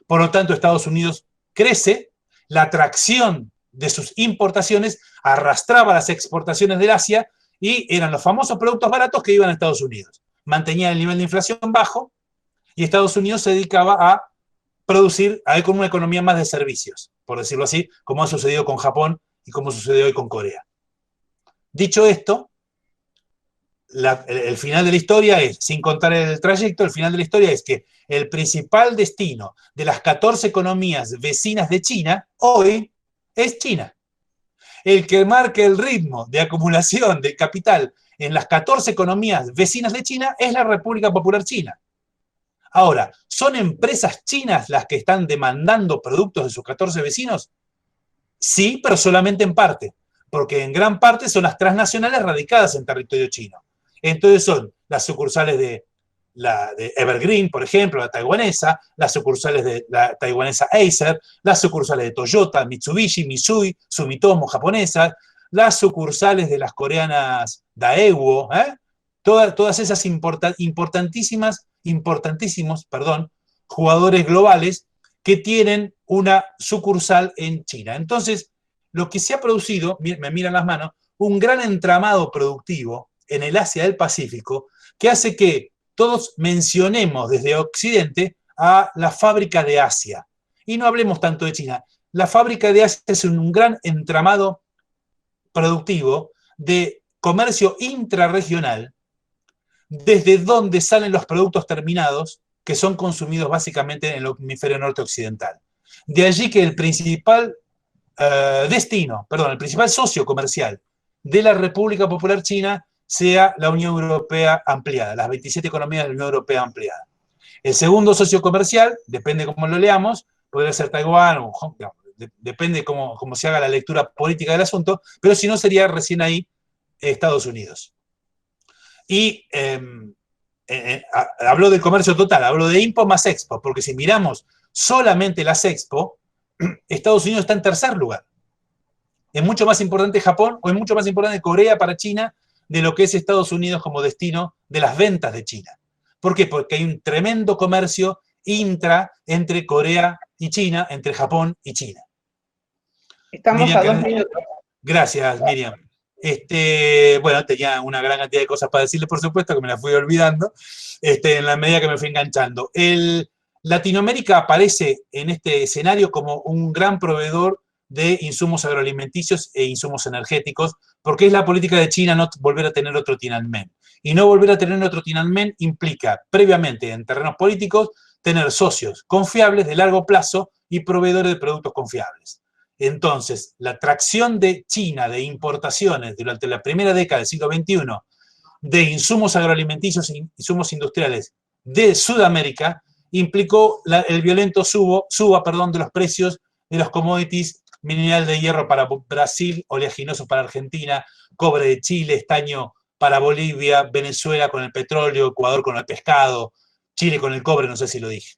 Por lo tanto, Estados Unidos crece, la atracción de sus importaciones arrastraba las exportaciones del Asia y eran los famosos productos baratos que iban a Estados Unidos. Mantenía el nivel de inflación bajo y Estados Unidos se dedicaba a producir con una economía más de servicios, por decirlo así, como ha sucedido con Japón y como sucede hoy con Corea. Dicho esto, el final de la historia es, sin contar el trayecto, el final de la historia es que el principal destino de las 14 economías vecinas de China hoy es China. El que marca el ritmo de acumulación de capital en las 14 economías vecinas de China es la República Popular China. Ahora, ¿son empresas chinas las que están demandando productos de sus 14 vecinos? Sí, pero solamente en parte, porque en gran parte son las transnacionales radicadas en territorio chino. Entonces son las sucursales de Evergreen, por ejemplo, la taiwanesa, las sucursales de la taiwanesa Acer, las sucursales de Toyota, Mitsubishi, Mitsui, Sumitomo japonesas, las sucursales de las coreanas Daewoo, todas esas importantísimos jugadores globales que tienen una sucursal en China. Entonces, lo que se ha producido, me miran las manos, un gran entramado productivo en el Asia del Pacífico que hace que todos mencionemos desde Occidente a la fábrica de Asia. Y no hablemos tanto de China. La fábrica de Asia es un gran entramado productivo de comercio intrarregional, desde donde salen los productos terminados que son consumidos básicamente en el hemisferio norte occidental. De allí que el principal el principal socio comercial de la República Popular China sea la Unión Europea ampliada, las 27 economías de la Unión Europea ampliada. El segundo socio comercial, depende cómo lo leamos, podría ser Taiwán o Hong Kong, depende cómo se haga la lectura política del asunto, pero si no sería recién ahí Estados Unidos. Y hablo del comercio total, hablo de Impo más Expo, porque si miramos solamente las Expo, Estados Unidos está en tercer lugar. Es mucho más importante Japón o es mucho más importante Corea para China de lo que es Estados Unidos como destino de las ventas de China. ¿Por qué? Porque hay un tremendo comercio entre Corea y China, entre Japón y China. Estamos Miriam, a 2 minutos. Gracias, Miriam. Bueno, tenía una gran cantidad de cosas para decirle, por supuesto, que me las fui olvidando, en la medida que me fui enganchando. Latinoamérica aparece en este escenario como un gran proveedor de insumos agroalimenticios e insumos energéticos, porque es la política de China no volver a tener otro Tiananmen. Y no volver a tener otro Tiananmen implica, previamente, en terrenos políticos, tener socios confiables de largo plazo y proveedores de productos confiables. Entonces, la atracción de China de importaciones durante la primera década del siglo XXI de insumos agroalimenticios e insumos industriales de Sudamérica implicó el violento suba de los precios de los commodities mineral de hierro para Brasil, oleaginoso para Argentina, cobre de Chile, estaño para Bolivia, Venezuela con el petróleo, Ecuador con el pescado, Chile con el cobre, no sé si lo dije.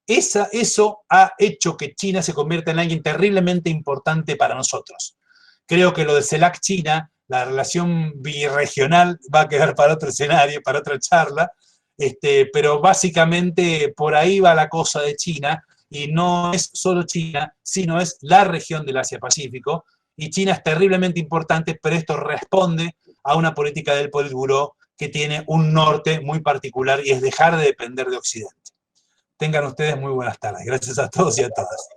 Eso ha hecho que China se convierta en alguien terriblemente importante para nosotros. Creo que lo de CELAC-China, la relación birregional, va a quedar para otro escenario, para otra charla, pero básicamente por ahí va la cosa de China, y no es solo China, sino es la región del Asia-Pacífico, y China es terriblemente importante, pero esto responde a una política del Politburó que tiene un norte muy particular, y es dejar de depender de Occidente. Tengan ustedes muy buenas tardes. Gracias a todos y a todas.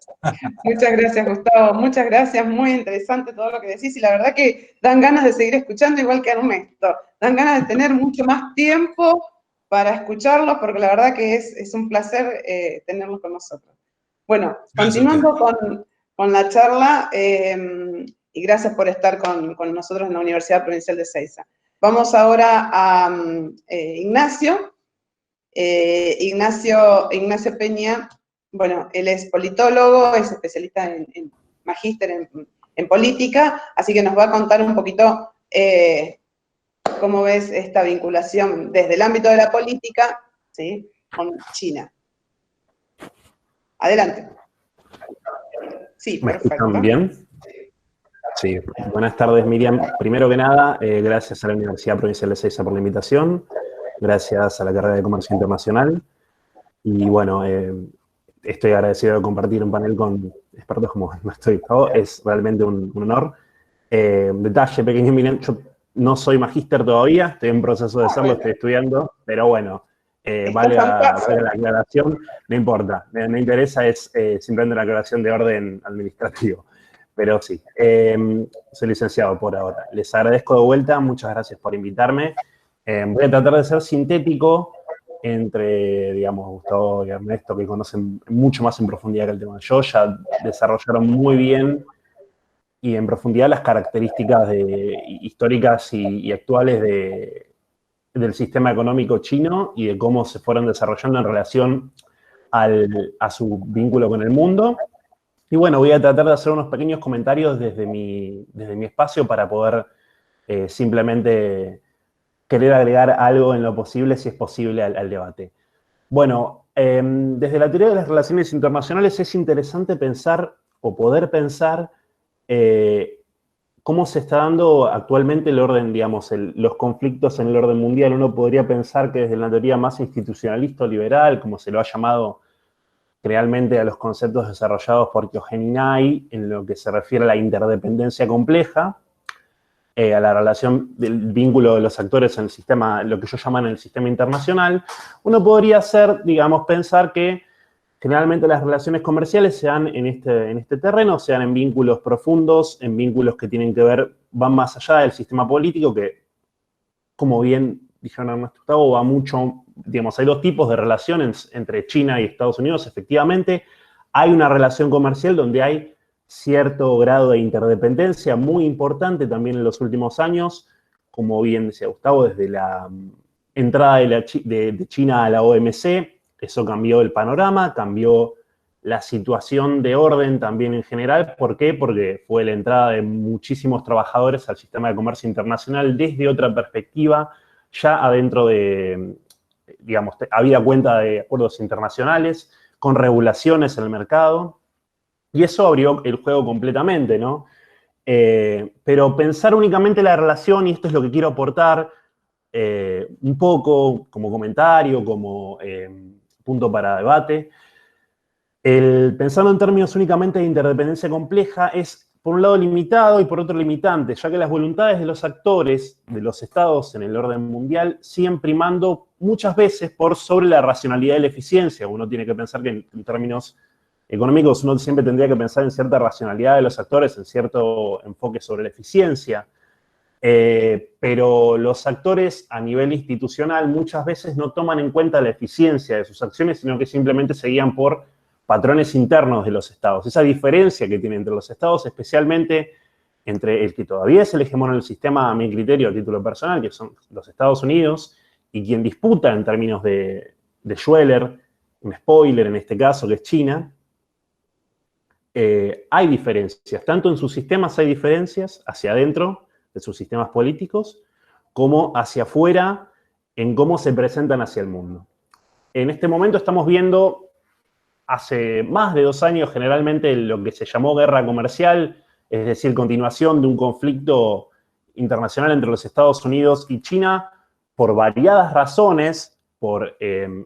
Muchas gracias, Gustavo. Muchas gracias. Muy interesante todo lo que decís. Y la verdad que dan ganas de seguir escuchando, igual que Ernesto. Dan ganas de tener mucho más tiempo para escucharlos, porque la verdad que es un placer tenerlos con nosotros. Bueno, continuando con la charla, y gracias por estar con nosotros en la Universidad Provincial de Ezeiza. Vamos ahora a Ignacio. Ignacio Peña, bueno, él es politólogo, es especialista en magíster en política, así que nos va a contar un poquito cómo ves esta vinculación desde el ámbito de la política, ¿sí?, con China. Adelante. Sí, ¿Me perfecto. escuchan bien? Sí. Buenas tardes, Miriam. Primero que nada, gracias a la Universidad Provincial de Ezeiza por la invitación. Gracias a la carrera de Comercio Internacional. Y bueno, estoy agradecido de compartir un panel con expertos como nuestro invitado. Es realmente un honor. Detalle pequeño, miren, yo no soy magíster todavía, estoy en proceso de serlo, estoy estudiando, pero bueno, vale la aclaración, no importa. Me interesa, es simplemente una aclaración de orden administrativo. Pero sí, soy licenciado por ahora. Les agradezco de vuelta, muchas gracias por invitarme. Voy a tratar de ser sintético entre, digamos, Gustavo y Ernesto, que conocen mucho más en profundidad que el tema. Yo ya desarrollaron muy bien y en profundidad las características históricas y actuales del sistema económico chino y de cómo se fueron desarrollando en relación a su vínculo con el mundo. Y bueno, voy a tratar de hacer unos pequeños comentarios desde mi espacio para poder simplemente querer agregar algo en lo posible, si es posible, al debate. Bueno, desde la teoría de las relaciones internacionales es interesante pensar o poder pensar cómo se está dando actualmente el orden, digamos, los conflictos en el orden mundial. Uno podría pensar que desde la teoría más institucionalista o liberal, como se lo ha llamado realmente a los conceptos desarrollados por Kyoheninai, en lo que se refiere a la interdependencia compleja, a la relación del vínculo de los actores en el sistema, lo que yo llaman el sistema internacional, uno podría hacer, digamos, pensar que generalmente las relaciones comerciales se dan en este terreno, se dan en vínculos profundos, en vínculos que tienen que ver, van más allá del sistema político, que, como bien dijeron Ernesto y Gustavo, va mucho, digamos, hay dos tipos de relaciones entre China y Estados Unidos, efectivamente. Hay una relación comercial donde hay cierto grado de interdependencia muy importante también en los últimos años, como bien decía Gustavo, desde la entrada de China a la OMC, eso cambió el panorama, cambió la situación de orden también en general. ¿Por qué? Porque fue la entrada de muchísimos trabajadores al sistema de comercio internacional desde otra perspectiva, ya adentro de, digamos, había cuenta de acuerdos internacionales, con regulaciones en el mercado, y eso abrió el juego completamente, ¿no? Pero pensar únicamente la relación, y esto es lo que quiero aportar, un poco como comentario, como punto para debate, pensando en términos únicamente de interdependencia compleja es, por un lado, limitado y por otro limitante, ya que las voluntades de los actores, de los estados en el orden mundial, siguen primando muchas veces por sobre la racionalidad y la eficiencia. Uno tiene que pensar que en términos económicos uno siempre tendría que pensar en cierta racionalidad de los actores, en cierto enfoque sobre la eficiencia. Pero los actores a nivel institucional muchas veces no toman en cuenta la eficiencia de sus acciones, sino que simplemente se guían por patrones internos de los estados. Esa diferencia que tiene entre los estados, especialmente entre el que todavía es el hegemón en el sistema, a mi criterio, a título personal, que son los Estados Unidos, y quien disputa en términos de Schweller, un spoiler en este caso, que es China, hay diferencias. Tanto en sus sistemas hay diferencias hacia adentro de sus sistemas políticos, como hacia afuera en cómo se presentan hacia el mundo. En este momento estamos viendo, hace más de 2 años, generalmente lo que se llamó guerra comercial, es decir, continuación de un conflicto internacional entre los Estados Unidos y China, por variadas razones, por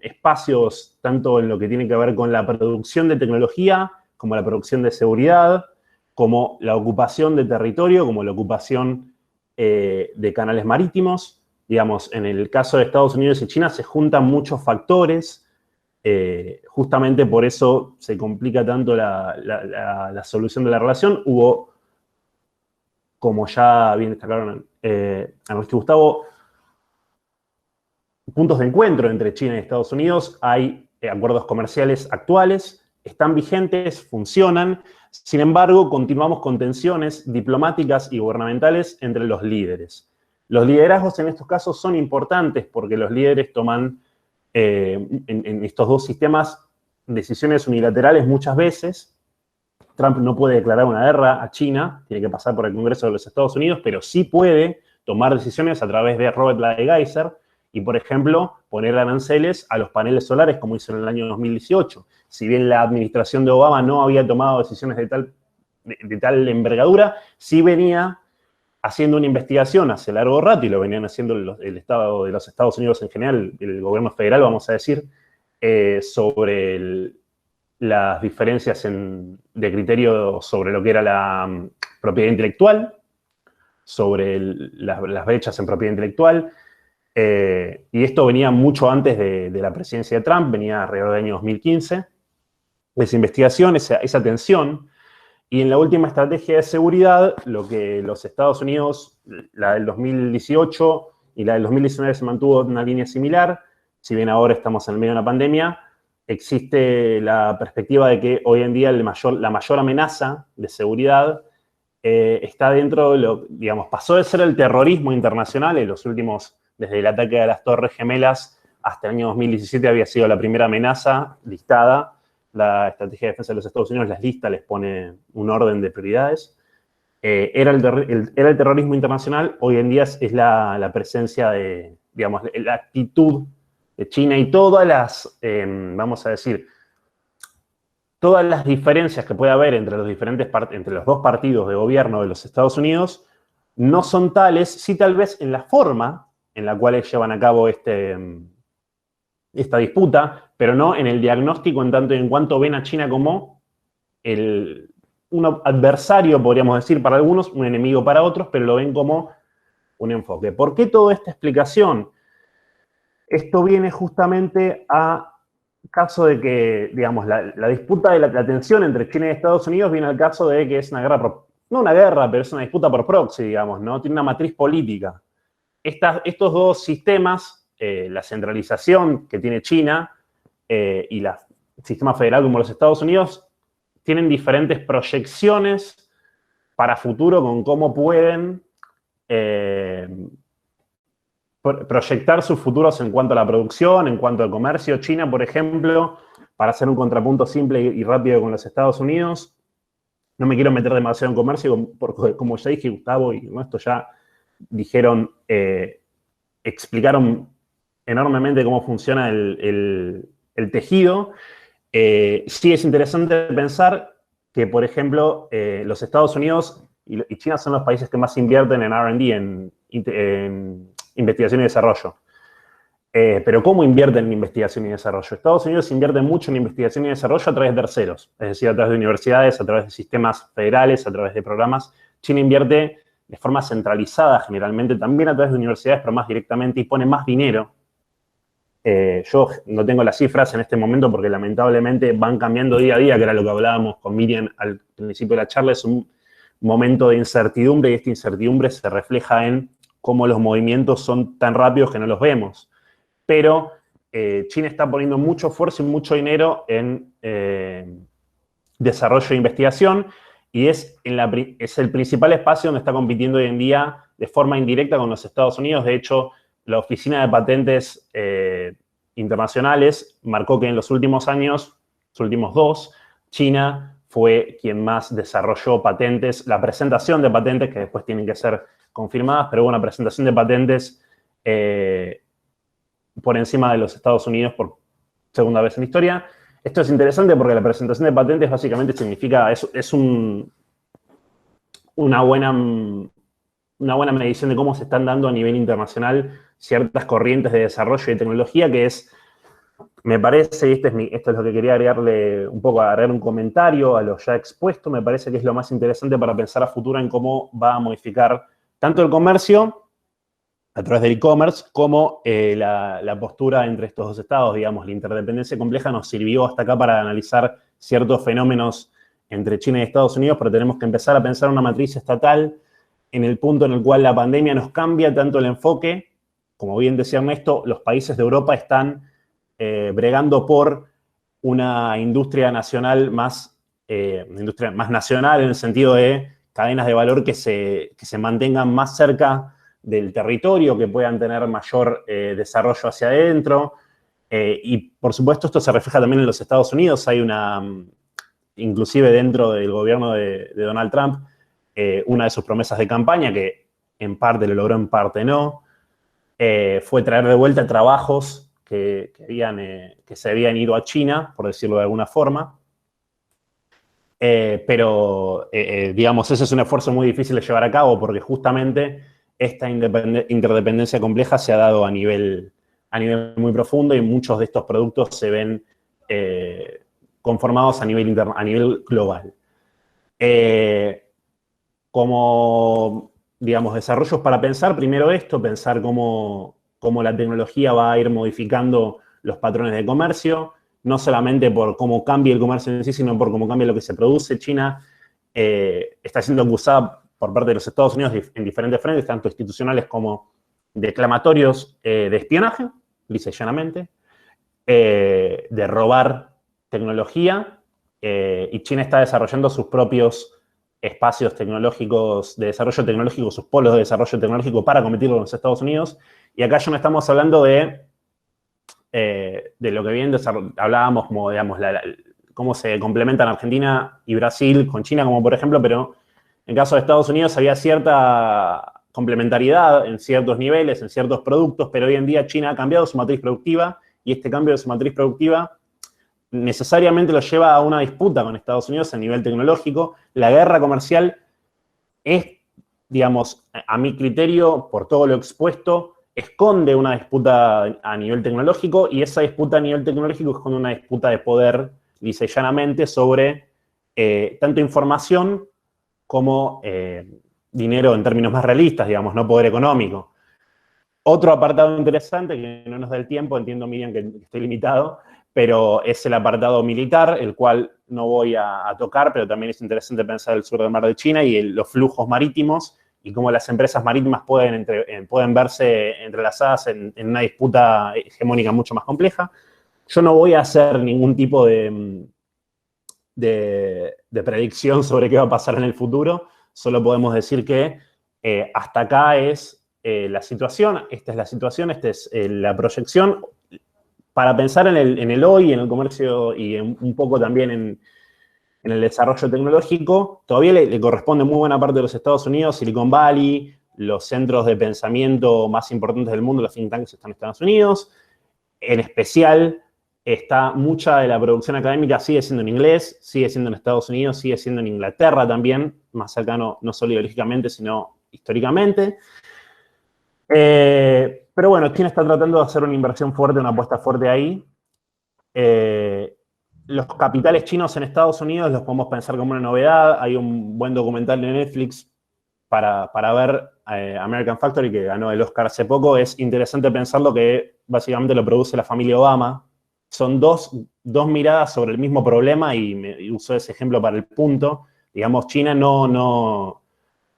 espacios tanto en lo que tiene que ver con la producción de tecnología, como la producción de seguridad, como la ocupación de territorio, como la ocupación de canales marítimos. Digamos, en el caso de Estados Unidos y China se juntan muchos factores, justamente por eso se complica tanto la solución de la relación. Hubo, como ya bien destacaron Ernesto y Gustavo, puntos de encuentro entre China y Estados Unidos. Hay acuerdos comerciales actuales, están vigentes, funcionan. Sin embargo, continuamos con tensiones diplomáticas y gubernamentales entre los líderes. Los liderazgos en estos casos son importantes porque los líderes toman en estos dos sistemas decisiones unilaterales muchas veces. Trump no puede declarar una guerra a China, tiene que pasar por el Congreso de los Estados Unidos, pero sí puede tomar decisiones a través de Robert Lighthizer y, por ejemplo, poner aranceles a los paneles solares, como hizo en el año 2018. Si bien la administración de Obama no había tomado decisiones de tal envergadura, sí venía haciendo una investigación hace largo rato, y lo venían haciendo el Estado de los Estados Unidos en general, el gobierno federal, vamos a decir, sobre las diferencias de criterio sobre lo que era la propiedad intelectual, sobre las brechas en propiedad intelectual, y esto venía mucho antes de la presidencia de Trump, venía alrededor del año 2015, esa investigación, esa tensión. Y en la última estrategia de seguridad, lo que los Estados Unidos, la del 2018 y la del 2019 se mantuvo en una línea similar, si bien ahora estamos en el medio de una pandemia, existe la perspectiva de que hoy en día la mayor amenaza de seguridad está dentro de digamos, pasó de ser el terrorismo internacional en los últimos, desde el ataque a las Torres Gemelas hasta el año 2017 había sido la primera amenaza listada. La estrategia de defensa de los Estados Unidos las lista, les pone un orden de prioridades. Era el terrorismo internacional, hoy en día es la presencia de, digamos, la actitud de China y todas las, vamos a decir, todas las diferencias que puede haber entre los dos partidos de gobierno de los Estados Unidos no son tales, sí tal vez en la forma en la cual llevan a cabo esta disputa, pero no en el diagnóstico en tanto y en cuanto ven a China como un adversario, podríamos decir, para algunos, un enemigo para otros, pero lo ven como un enfoque. ¿Por qué toda esta explicación? Esto viene justamente a caso de que, digamos, la disputa de la tensión entre China y Estados Unidos viene al caso de que es una guerra, no una guerra, pero es una disputa por proxy, digamos, ¿no? Tiene una matriz política. Estos dos sistemas, la centralización que tiene China y el sistema federal como los Estados Unidos, tienen diferentes proyecciones para futuro con cómo pueden proyectar sus futuros en cuanto a la producción, en cuanto al comercio. China, por ejemplo, para hacer un contrapunto simple y rápido con los Estados Unidos, no me quiero meter demasiado en comercio, porque como ya dije, Gustavo y esto ya dijeron, explicaron enormemente cómo funciona el tejido. Sí es interesante pensar que, por ejemplo, los Estados Unidos y China son los países que más invierten en R&D, en investigación y desarrollo. Pero ¿cómo invierten en investigación y desarrollo? Estados Unidos invierte mucho en investigación y desarrollo a través de terceros, es decir, a través de universidades, a través de sistemas federales, a través de programas. China invierte de forma centralizada generalmente, también a través de universidades, pero más directamente, y pone más dinero. Yo no tengo las cifras en este momento porque lamentablemente van cambiando día a día, que era lo que hablábamos con Miriam al principio de la charla. Es un momento de incertidumbre y esta incertidumbre se refleja en cómo los movimientos son tan rápidos que no los vemos. Pero China está poniendo mucho esfuerzo y mucho dinero en desarrollo e investigación, y es el principal espacio donde está compitiendo hoy en día de forma indirecta con los Estados Unidos. De hecho, la Oficina de Patentes Internacionales marcó que en los últimos años, los últimos 2, China fue quien más desarrolló patentes, la presentación de patentes, que después tienen que ser confirmadas, pero hubo una presentación de patentes por encima de los Estados Unidos por segunda vez en la historia. Esto es interesante porque la presentación de patentes básicamente significa, es una buena medición de cómo se están dando a nivel internacional ciertas corrientes de desarrollo y tecnología, que es, me parece, y esto es lo que quería agregarle un poco, agregar un comentario a lo ya expuesto, me parece que es lo más interesante para pensar a futuro en cómo va a modificar tanto el comercio a través del e-commerce, como la postura entre estos dos estados, digamos, la interdependencia compleja nos sirvió hasta acá para analizar ciertos fenómenos entre China y Estados Unidos, pero tenemos que empezar a pensar una matriz estatal en el punto en el cual la pandemia nos cambia tanto el enfoque, como bien decía Ernesto, los países de Europa están bregando por una industria nacional más nacional, en el sentido de cadenas de valor que se mantengan más cerca del territorio, que puedan tener mayor desarrollo hacia adentro. Y, por supuesto, esto se refleja también en los Estados Unidos. Hay inclusive dentro del gobierno de Donald Trump, una de sus promesas de campaña, que en parte lo logró, en parte no, fue traer de vuelta trabajos que se habían ido a China, por decirlo de alguna forma. Pero, digamos, ese es un esfuerzo muy difícil de llevar a cabo porque justamente esta interdependencia compleja se ha dado a nivel muy profundo y muchos de estos productos se ven conformados a nivel global. Como, digamos, desarrollos para pensar, primero pensar cómo la tecnología va a ir modificando los patrones de comercio, no solamente por cómo cambia el comercio en sí, sino por cómo cambia lo que se produce. China está siendo acusada por parte de los Estados Unidos en diferentes frentes, tanto institucionales como declamatorios, de espionaje, lisa y llanamente, de robar tecnología, y China está desarrollando sus propios espacios tecnológicos de desarrollo tecnológico, sus polos de desarrollo tecnológico para competir con los Estados Unidos. Y acá ya no estamos hablando de lo que bien hablábamos, como, digamos, cómo se complementan Argentina y Brasil con China, como por ejemplo, pero en el caso de Estados Unidos había cierta complementariedad en ciertos niveles, en ciertos productos, pero hoy en día China ha cambiado su matriz productiva y este cambio de su matriz productiva necesariamente lo lleva a una disputa con Estados Unidos a nivel tecnológico. La guerra comercial es, digamos, a mi criterio, por todo lo expuesto, esconde una disputa a nivel tecnológico, y esa disputa a nivel tecnológico esconde una disputa de poder, lisa y llanamente, sobre tanto información como dinero en términos más realistas, digamos, no poder económico. Otro apartado interesante, que no nos da el tiempo, entiendo, Miriam, que estoy limitado, pero es el apartado militar, el cual no voy a tocar, pero también es interesante pensar el sur del mar de China y los flujos marítimos y cómo las empresas marítimas pueden verse entrelazadas en una disputa hegemónica mucho más compleja. Yo no voy a hacer ningún tipo de predicción sobre qué va a pasar en el futuro, solo podemos decir que hasta acá es la situación, esta es la situación, esta es la proyección. Para pensar en el hoy, en el comercio y un poco también en el desarrollo tecnológico, todavía le corresponde muy buena parte de los Estados Unidos, Silicon Valley, los centros de pensamiento más importantes del mundo, los think tanks están en Estados Unidos. En especial, mucha de la producción académica sigue siendo en inglés, sigue siendo en Estados Unidos, sigue siendo en Inglaterra también, más cercano no solo ideológicamente, sino históricamente. Pero bueno, China está tratando de hacer una inversión fuerte, una apuesta fuerte ahí. Los capitales chinos en Estados Unidos los podemos pensar como una novedad. Hay un buen documental de Netflix para ver, American Factory, que ganó el Oscar hace poco. Es interesante pensarlo, que básicamente lo produce la familia Obama. Son dos miradas sobre el mismo problema y uso ese ejemplo para el punto. Digamos, China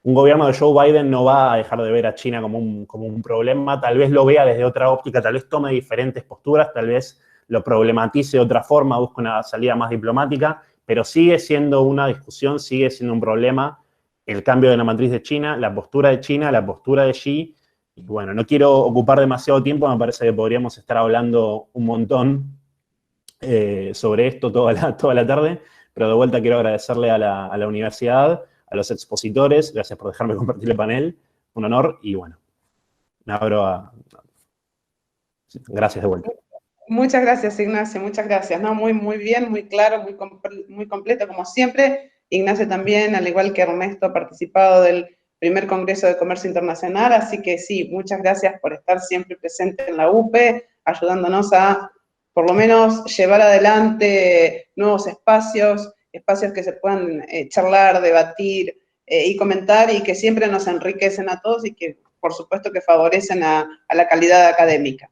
un gobierno de Joe Biden no va a dejar de ver a China como un problema. Tal vez lo vea desde otra óptica, tal vez tome diferentes posturas, tal vez lo problematice de otra forma, busque una salida más diplomática, pero sigue siendo una discusión, sigue siendo un problema el cambio de la matriz de China, la postura de China, la postura de Xi. Y bueno, no quiero ocupar demasiado tiempo, me parece que podríamos estar hablando un montón sobre esto toda la tarde, pero de vuelta quiero agradecerle a la universidad, a los expositores, gracias por dejarme compartir el panel, un honor, y bueno, me abro a... Gracias de vuelta. Muchas gracias, Ignacio, muchas gracias. No, muy bien, muy claro, muy completo, como siempre. Ignacio también, al igual que Ernesto, ha participado del primer Congreso de Comercio Internacional, así que sí, muchas gracias por estar siempre presente en la UPE, ayudándonos a, por lo menos, llevar adelante nuevos espacios que se puedan charlar, debatir y comentar, y que siempre nos enriquecen a todos y que, por supuesto, que favorecen a la calidad académica.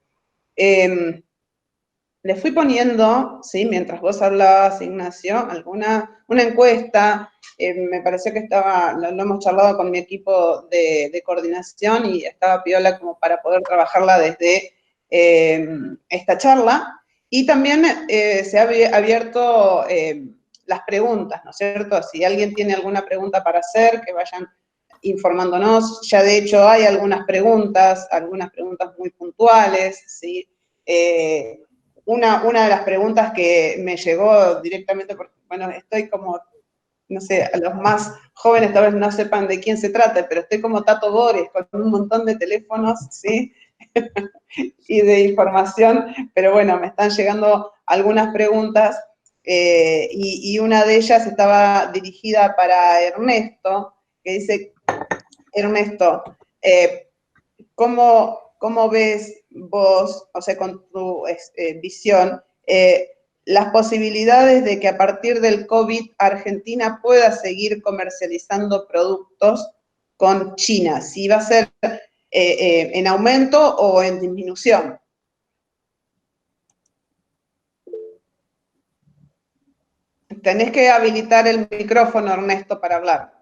Le fui poniendo, ¿sí? Mientras vos hablabas, Ignacio, una encuesta, me pareció que lo hemos charlado con mi equipo de coordinación y estaba piola como para poder trabajarla desde esta charla. Y también se ha abierto las preguntas, ¿no es cierto? Si alguien tiene alguna pregunta para hacer, que vayan informándonos. Ya de hecho hay algunas preguntas muy puntuales, ¿sí? Una de las preguntas que me llegó directamente, porque, bueno, estoy como, no sé, a los más jóvenes tal vez no sepan de quién se trata, pero estoy como Tato Bores, con un montón de teléfonos, ¿sí? y de información, pero bueno, me están llegando algunas preguntas, y una de ellas estaba dirigida para Ernesto, que dice, Ernesto, ¿cómo ves vos, o sea, con tu visión, las posibilidades de que a partir del COVID Argentina pueda seguir comercializando productos con China? Si va a ser en aumento o en disminución. Tenés que habilitar el micrófono, Ernesto, para hablar.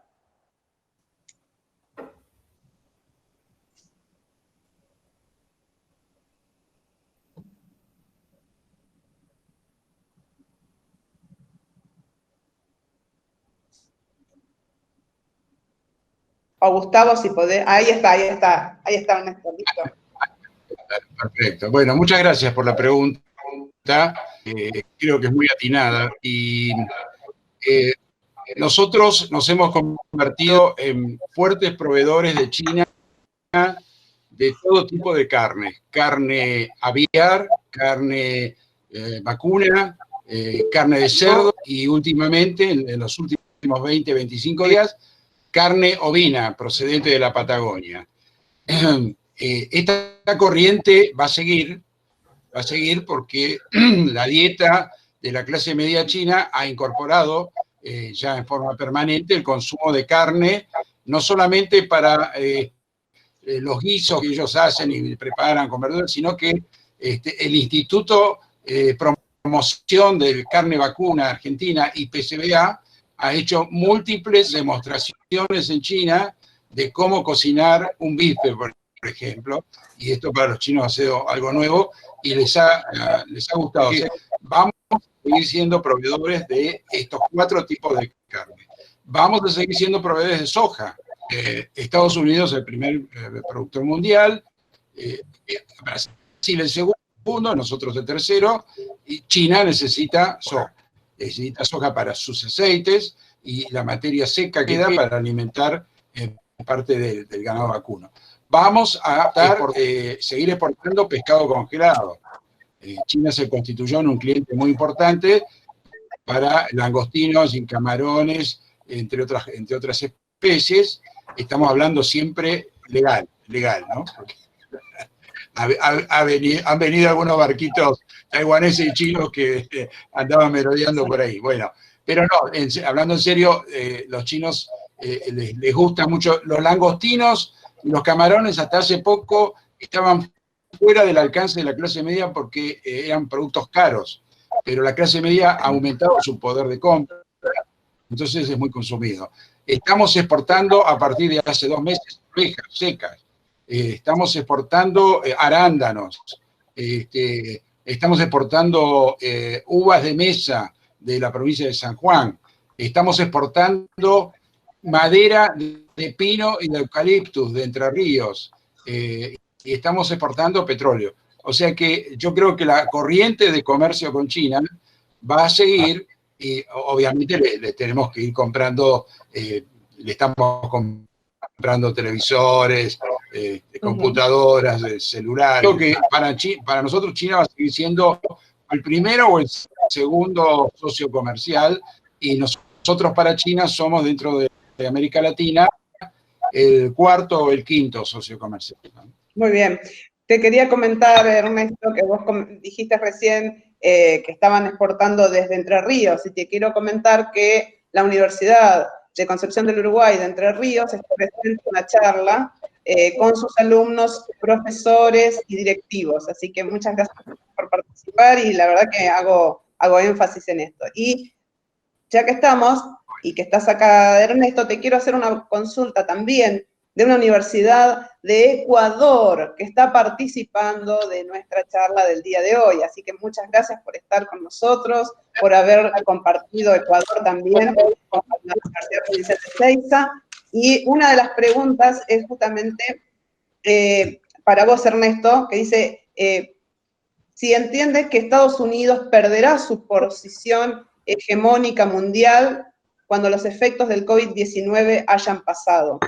O Gustavo, si podés. Ahí está, Ernesto, listo. Perfecto. Bueno, muchas gracias por la pregunta. Creo que es muy atinada. Y nosotros nos hemos convertido en fuertes proveedores de China de todo tipo de carne. Carne aviar, carne vacuna, carne de cerdo y últimamente, en los últimos 20, 25 días, carne ovina procedente de la Patagonia. Esta corriente va a seguir porque la dieta de la clase media china ha incorporado ya en forma permanente el consumo de carne, no solamente para los guisos que ellos hacen y preparan con verduras, sino que el Instituto Promoción de Carne Vacuna Argentina, IPCBA, ha hecho múltiples demostraciones en China de cómo cocinar un bife, por ejemplo, y esto para los chinos ha sido algo nuevo y les ha gustado. O sea, vamos a seguir siendo proveedores de estos 4 tipos de carne. Vamos a seguir siendo proveedores de soja. Estados Unidos es el primer productor mundial, Brasil el segundo, nosotros el tercero, y China necesita soja para sus aceites y la materia seca que da para alimentar parte del ganado vacuno. Vamos a seguir exportando pescado congelado. China se constituyó en un cliente muy importante para langostinos y camarones, entre otras especies. Estamos hablando siempre legal, ¿no? Porque han venido algunos barquitos taiwaneses y chinos que andaban merodeando por ahí. Bueno, pero no, hablando en serio, los chinos les gusta mucho los langostinos y los camarones. Hasta hace poco estaban fuera del alcance de la clase media porque eran productos caros, pero la clase media ha aumentado su poder de compra, entonces es muy consumido. Estamos exportando a partir de hace 2 meses arvejas secas. Estamos exportando arándanos, estamos exportando uvas de mesa de la provincia de San Juan, estamos exportando madera de pino y de eucaliptus de Entre Ríos, y estamos exportando petróleo. O sea que yo creo que la corriente de comercio con China va a seguir y obviamente le tenemos que ir comprando, le estamos comprando televisores, computadoras, celulares. Creo que para nosotros China va a seguir siendo el primero o el segundo socio comercial, y nosotros para China somos, dentro de América Latina, el cuarto o el quinto socio comercial, ¿no? Muy bien. Te quería comentar, Ernesto, que vos dijiste recién que estaban exportando desde Entre Ríos, y te quiero comentar que la Universidad de Concepción del Uruguay de Entre Ríos está presente en una charla con sus alumnos, profesores y directivos. Así que muchas gracias por participar, y la verdad que hago énfasis en esto. Y ya que estamos, y que estás acá, Ernesto, te quiero hacer una consulta también de una universidad de Ecuador que está participando de nuestra charla del día de hoy. Así que muchas gracias por estar con nosotros, por haber compartido Ecuador también con la Universidad Provincial de Seiza. Y una de las preguntas es justamente para vos, Ernesto, que dice, si entiendes que Estados Unidos perderá su posición hegemónica mundial cuando los efectos del COVID-19 hayan pasado.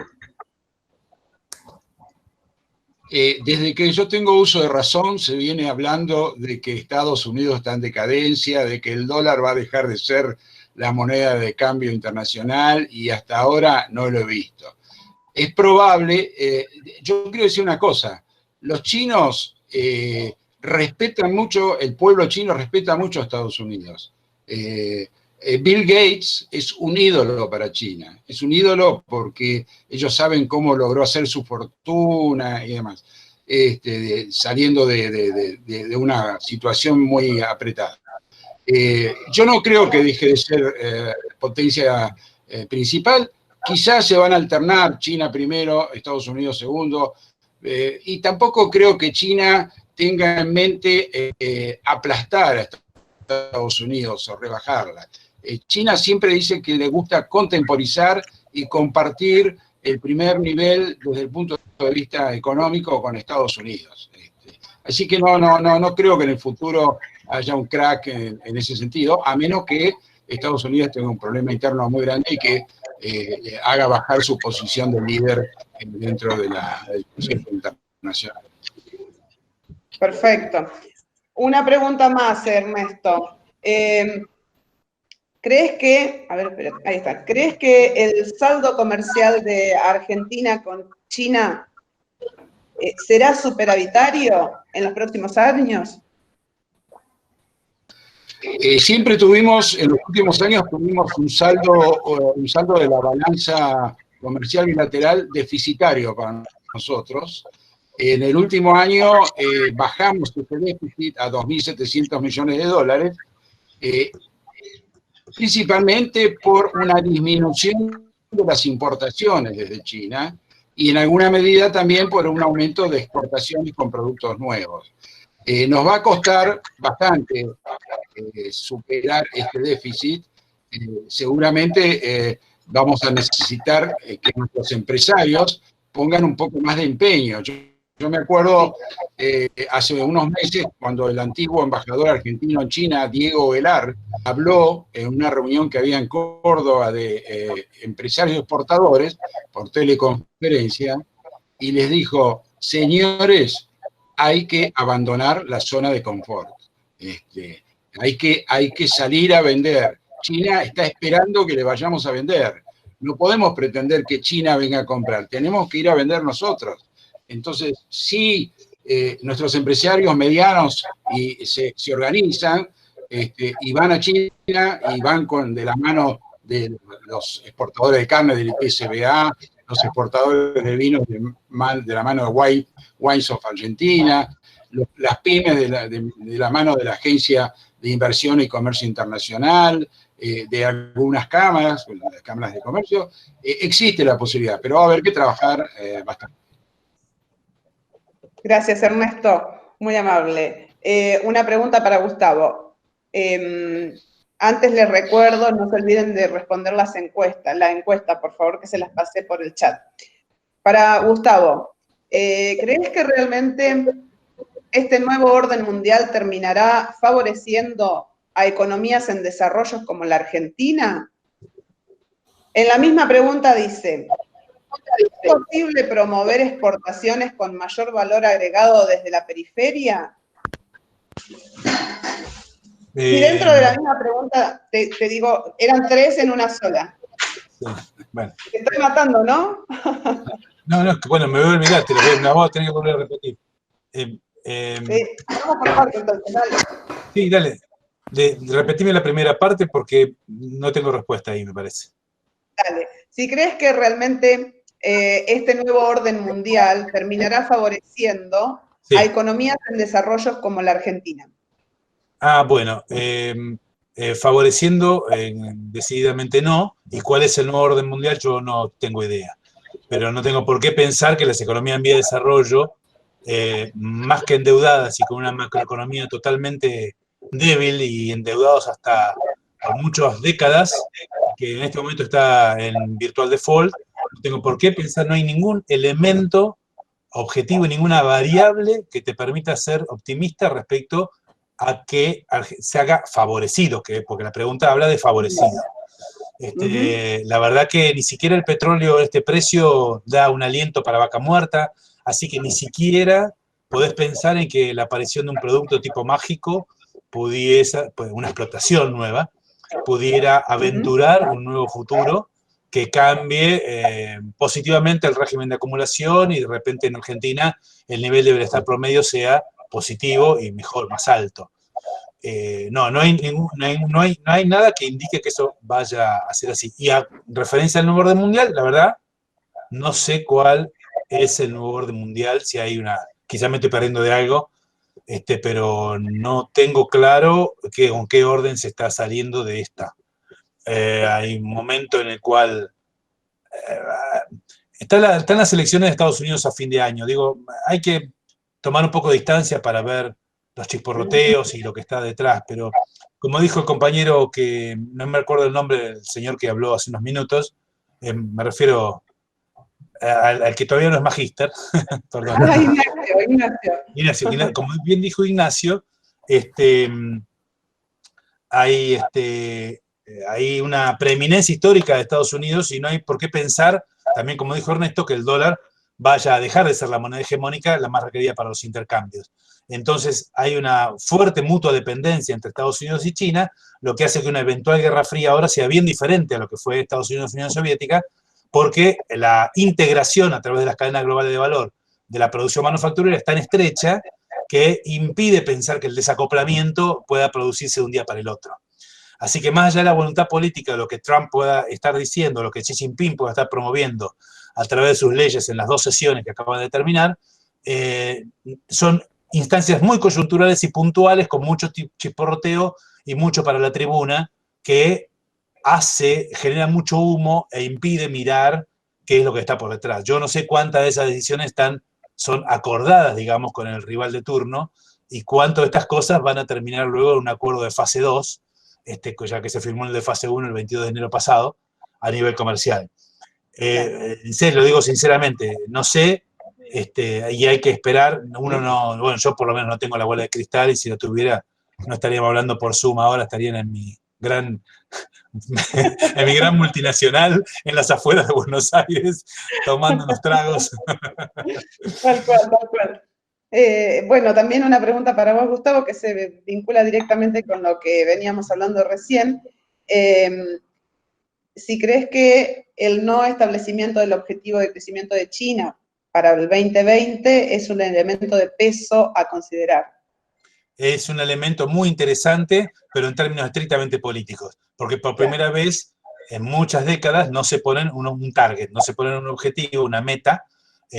Desde que yo tengo uso de razón, se viene hablando de que Estados Unidos está en decadencia, de que el dólar va a dejar de ser la moneda de cambio internacional, y hasta ahora no lo he visto. Es probable, yo quiero decir una cosa, los chinos respetan mucho, el pueblo chino respeta mucho a Estados Unidos. Bill Gates es un ídolo para China, es un ídolo porque ellos saben cómo logró hacer su fortuna y demás, saliendo de una situación muy apretada. Yo no creo que deje de ser potencia principal, quizás se van a alternar China primero, Estados Unidos segundo, y tampoco creo que China tenga en mente aplastar a Estados Unidos o rebajarla. China siempre dice que le gusta contemporizar y compartir el primer nivel desde el punto de vista económico con Estados Unidos. Así que no creo que en el futuro haya un crack en ese sentido, a menos que Estados Unidos tenga un problema interno muy grande y que haga bajar su posición de líder dentro del Consejo Internacional. Perfecto. Una pregunta más, Ernesto. ¿Crees que, a ver, espera, ahí está, ¿crees que el saldo comercial de Argentina con China será superavitario en los próximos años? Siempre tuvimos, en los últimos años, tuvimos un saldo de la balanza comercial bilateral deficitario para nosotros. En el último año bajamos ese déficit a 2.700 millones de dólares, principalmente por una disminución de las importaciones desde China y en alguna medida también por un aumento de exportaciones con productos nuevos. Nos va a costar bastante superar este déficit. Seguramente vamos a necesitar que nuestros empresarios pongan un poco más de empeño. Yo me acuerdo hace unos meses cuando el antiguo embajador argentino en China, Diego Velar, habló en una reunión que había en Córdoba de empresarios exportadores por teleconferencia y les dijo, señores, hay que abandonar la zona de confort. Hay que salir a vender. China está esperando que le vayamos a vender. No podemos pretender que China venga a comprar. Tenemos que ir a vender nosotros. Entonces, si nuestros empresarios medianos se organizan y van a China y van de la mano de los exportadores de carne del IPSBA, los exportadores de vinos de la mano de Wines of Argentina, las pymes de la mano de la Agencia de Inversión y Comercio Internacional, de algunas cámaras, las cámaras de comercio, existe la posibilidad, pero va a haber que trabajar bastante. Gracias, Ernesto. Muy amable. Una pregunta para Gustavo. Antes les recuerdo, no se olviden de responder la encuesta, por favor, que se las pasé por el chat. Para Gustavo, ¿crees que realmente este nuevo orden mundial terminará favoreciendo a economías en desarrollo como la Argentina? En la misma pregunta dice, ¿es posible promover exportaciones con mayor valor agregado desde la periferia? Y dentro de la misma pregunta, te digo, eran 3 en una sola. Sí, bueno. Te estoy matando, ¿no? No, es que bueno, me voy a olvidar, te las voy a tener que volver a repetir. Vamos por parte, entonces, dale. Sí, dale. Repetime la primera parte porque no tengo respuesta ahí, me parece. Dale. Si crees que realmente este nuevo orden mundial terminará favoreciendo a economías en desarrollo como la Argentina. Bueno, favoreciendo, decididamente no. ¿Y cuál es el nuevo orden mundial? Yo no tengo idea. Pero no tengo por qué pensar que las economías en vía de desarrollo, más que endeudadas y con una macroeconomía totalmente débil y endeudados hasta por muchas décadas, que en este momento está en virtual default, no tengo por qué pensar, no hay ningún elemento objetivo y ninguna variable que te permita ser optimista respecto a que se haga favorecido, porque la pregunta habla de favorecido. La verdad que ni siquiera el petróleo, este precio, da un aliento para vaca muerta, así que ni siquiera podés pensar en que la aparición de un producto tipo mágico pudiese, pues, una explotación nueva, pudiera aventurar un nuevo futuro que cambie positivamente el régimen de acumulación y de repente en Argentina el nivel de bienestar promedio sea positivo y mejor, más alto. No hay nada que indique que eso vaya a ser así. Y a referencia al nuevo orden mundial, la verdad, no sé cuál es el nuevo orden mundial, si hay una, quizá me estoy perdiendo de algo, pero no tengo claro con qué orden se está saliendo de esta. Hay un momento en el cual están las elecciones de Estados Unidos a fin de año. Digo, hay que tomar un poco de distancia para ver los chisporroteos y lo que está detrás, pero como dijo el compañero que, no me acuerdo el nombre del señor que habló hace unos minutos, me refiero al que todavía no es magíster, perdón. Ignacio, como bien dijo Ignacio, hay una preeminencia histórica de Estados Unidos y no hay por qué pensar, también como dijo Ernesto, que el dólar vaya a dejar de ser la moneda hegemónica, la más requerida para los intercambios. Entonces hay una fuerte mutua dependencia entre Estados Unidos y China, lo que hace que una eventual guerra fría ahora sea bien diferente a lo que fue Estados Unidos y la Unión Soviética, porque la integración a través de las cadenas globales de valor de la producción manufacturera es tan estrecha que impide pensar que el desacoplamiento pueda producirse de un día para el otro. Así que más allá de la voluntad política, de lo que Trump pueda estar diciendo, lo que Xi Jinping pueda estar promoviendo a través de sus leyes en las 2 sesiones que acaban de terminar, son instancias muy coyunturales y puntuales, con mucho chisporroteo y mucho para la tribuna, que genera mucho humo e impide mirar qué es lo que está por detrás. Yo no sé cuántas de esas decisiones son acordadas, digamos, con el rival de turno, y cuántas de estas cosas van a terminar luego en un acuerdo de fase 2, ya que se firmó el de fase 1 el 22 de enero pasado, a nivel comercial. Lo digo sinceramente, no sé, y hay que esperar. Bueno, yo por lo menos no tengo la bola de cristal, y si lo tuviera, no estaríamos hablando por Zoom ahora, estarían en mi gran multinacional en las afueras de Buenos Aires tomando unos tragos. Tal cual. Bueno, también una pregunta para vos, Gustavo, que se vincula directamente con lo que veníamos hablando recién. Si crees que el no establecimiento del objetivo de crecimiento de China para el 2020 es un elemento de peso a considerar. Es un elemento muy interesante, pero en términos estrictamente políticos, porque por primera vez en muchas décadas no se ponen un target, no se ponen un objetivo, una meta